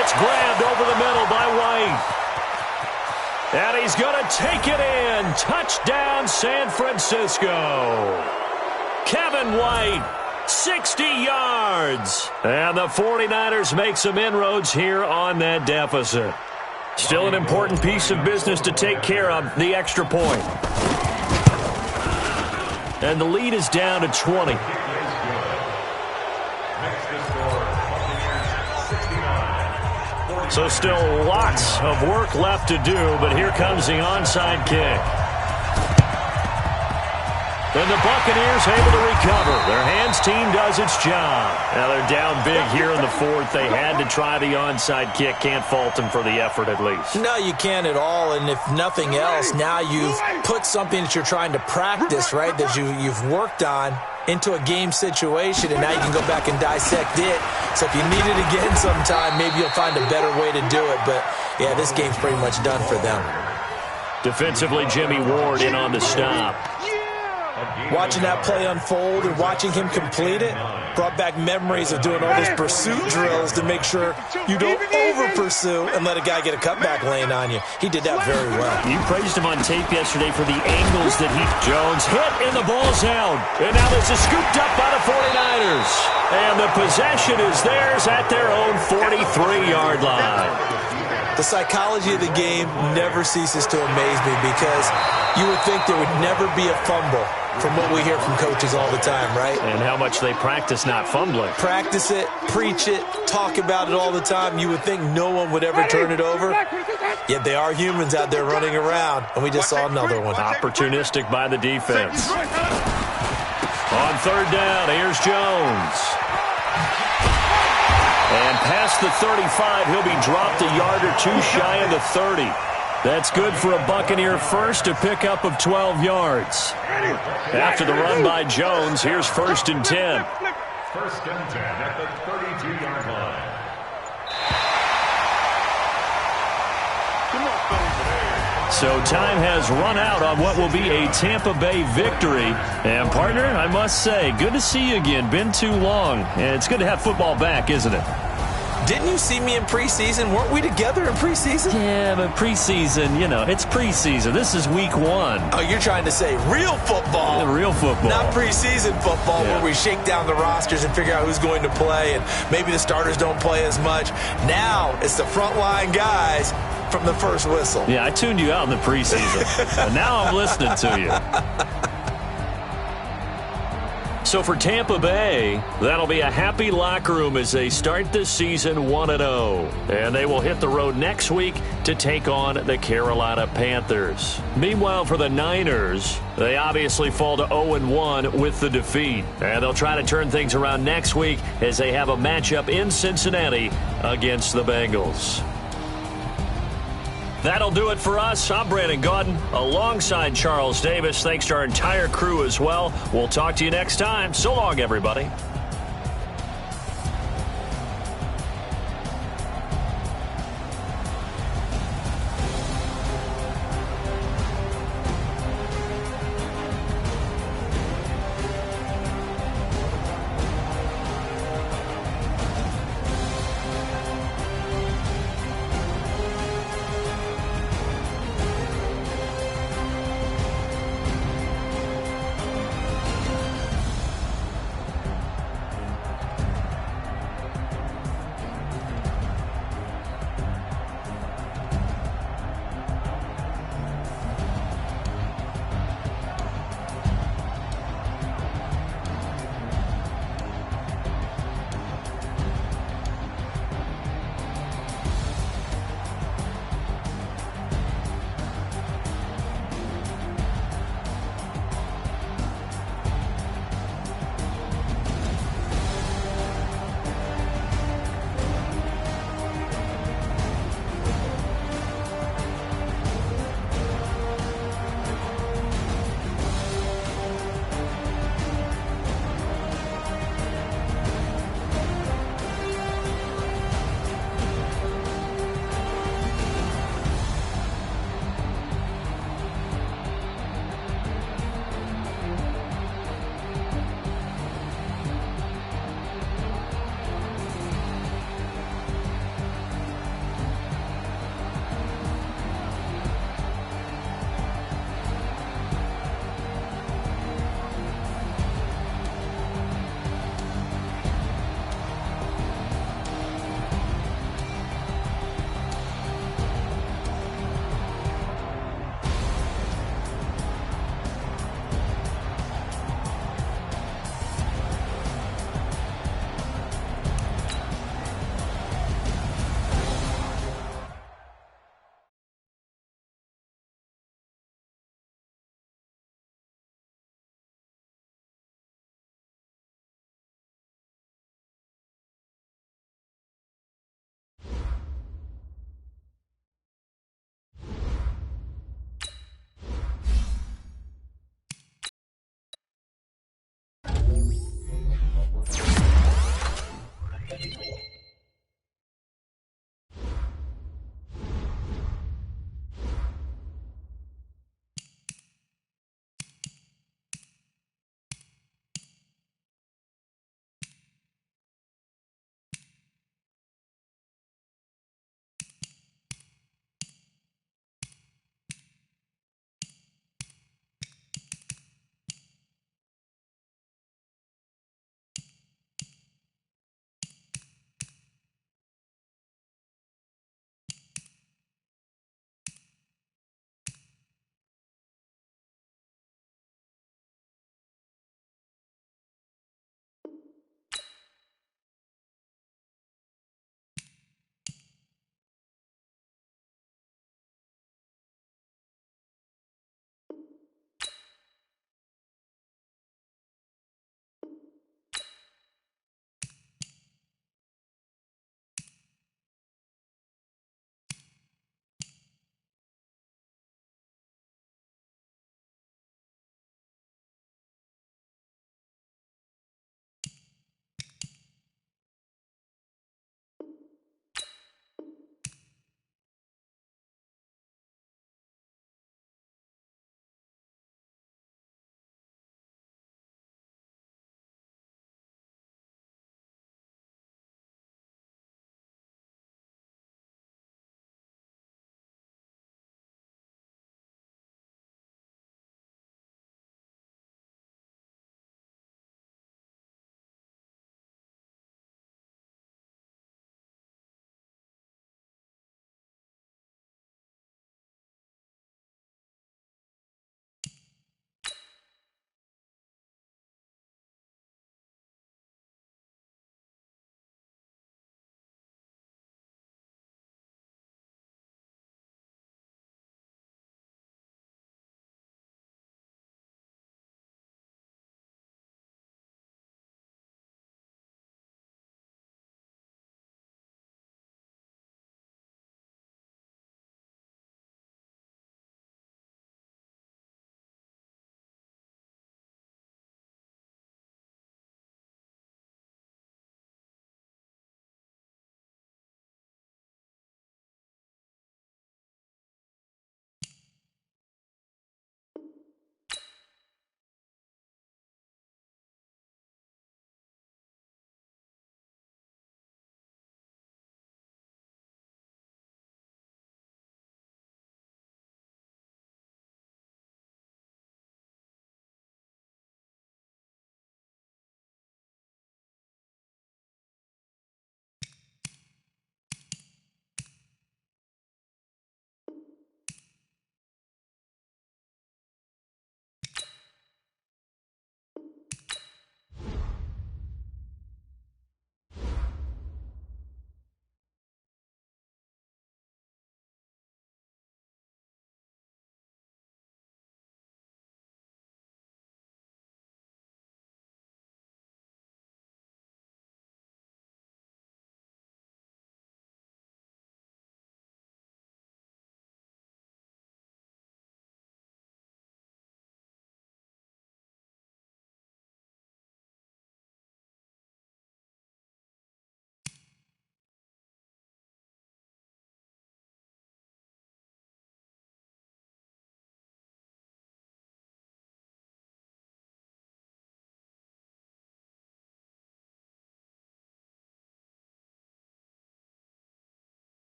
It's grabbed over the middle by White. And he's going to take it in. Touchdown, San Francisco. Kevin White, 60 yards. And the 49ers make some inroads here on that deficit. Still an important piece of business to take care of, the extra point. And the lead is down to 20. So still lots of work left to do, but here comes the onside kick. And the Buccaneers able to recover. Their hands team does its job. Now they're down big here in the fourth. They had to try the onside kick. Can't fault them for the effort at least. No, you can't at all. And if nothing else, now you've put something that you're trying to practice, right, that you've worked on into a game situation, and now you can go back and dissect it. So if you need it again sometime, maybe you'll find a better way to do it. But, yeah, this game's pretty much done for them. Defensively, Jimmy Ward in on the stop. Watching that play unfold and watching him complete it brought back memories of doing all those pursuit drills to make sure you don't over-pursue and let a guy get a cutback lane on you. He did that very well. You praised him on tape yesterday for the angles that Jones hit, and the ball's out. And now this is scooped up by the 49ers. And the possession is theirs at their own 43-yard line. The psychology of the game never ceases to amaze me because you would think there would never be a fumble from what we hear from coaches all the time, right? And how much they practice not fumbling. Practice it, preach it, talk about it all the time. You would think no one would ever turn it over. Yet they are humans out there running around, and we just saw another one. Opportunistic by the defense. On third down, here's Jones. And past the 35, he'll be dropped a yard or two shy of the 30. That's good for a Buccaneer first, a pickup of 12 yards. After the run by Jones, here's 1st and 10. 1st and 10 at the 32-yard line. So time has run out on what will be a Tampa Bay victory. And, partner, I must say, good to see you again. Been too long. And it's good to have football back, isn't it? Didn't you see me in preseason? Weren't we together in preseason? Yeah, but preseason, it's preseason. This is week 1. Oh, you're trying to say real football. Yeah, real football. Not preseason football where we shake down the rosters and figure out who's going to play, and maybe the starters don't play as much. Now it's the frontline guys from the first whistle. Yeah, I tuned you out in the preseason. But now I'm listening to you. So for Tampa Bay, that'll be a happy locker room as they start this season 1-0. And they will hit the road next week to take on the Carolina Panthers. Meanwhile, for the Niners, they obviously fall to 0-1 with the defeat. And they'll try to turn things around next week as they have a matchup in Cincinnati against the Bengals. That'll do it for us. I'm Brandon Gaudin alongside Charles Davis. Thanks to our entire crew as well. We'll talk to you next time. So long, everybody.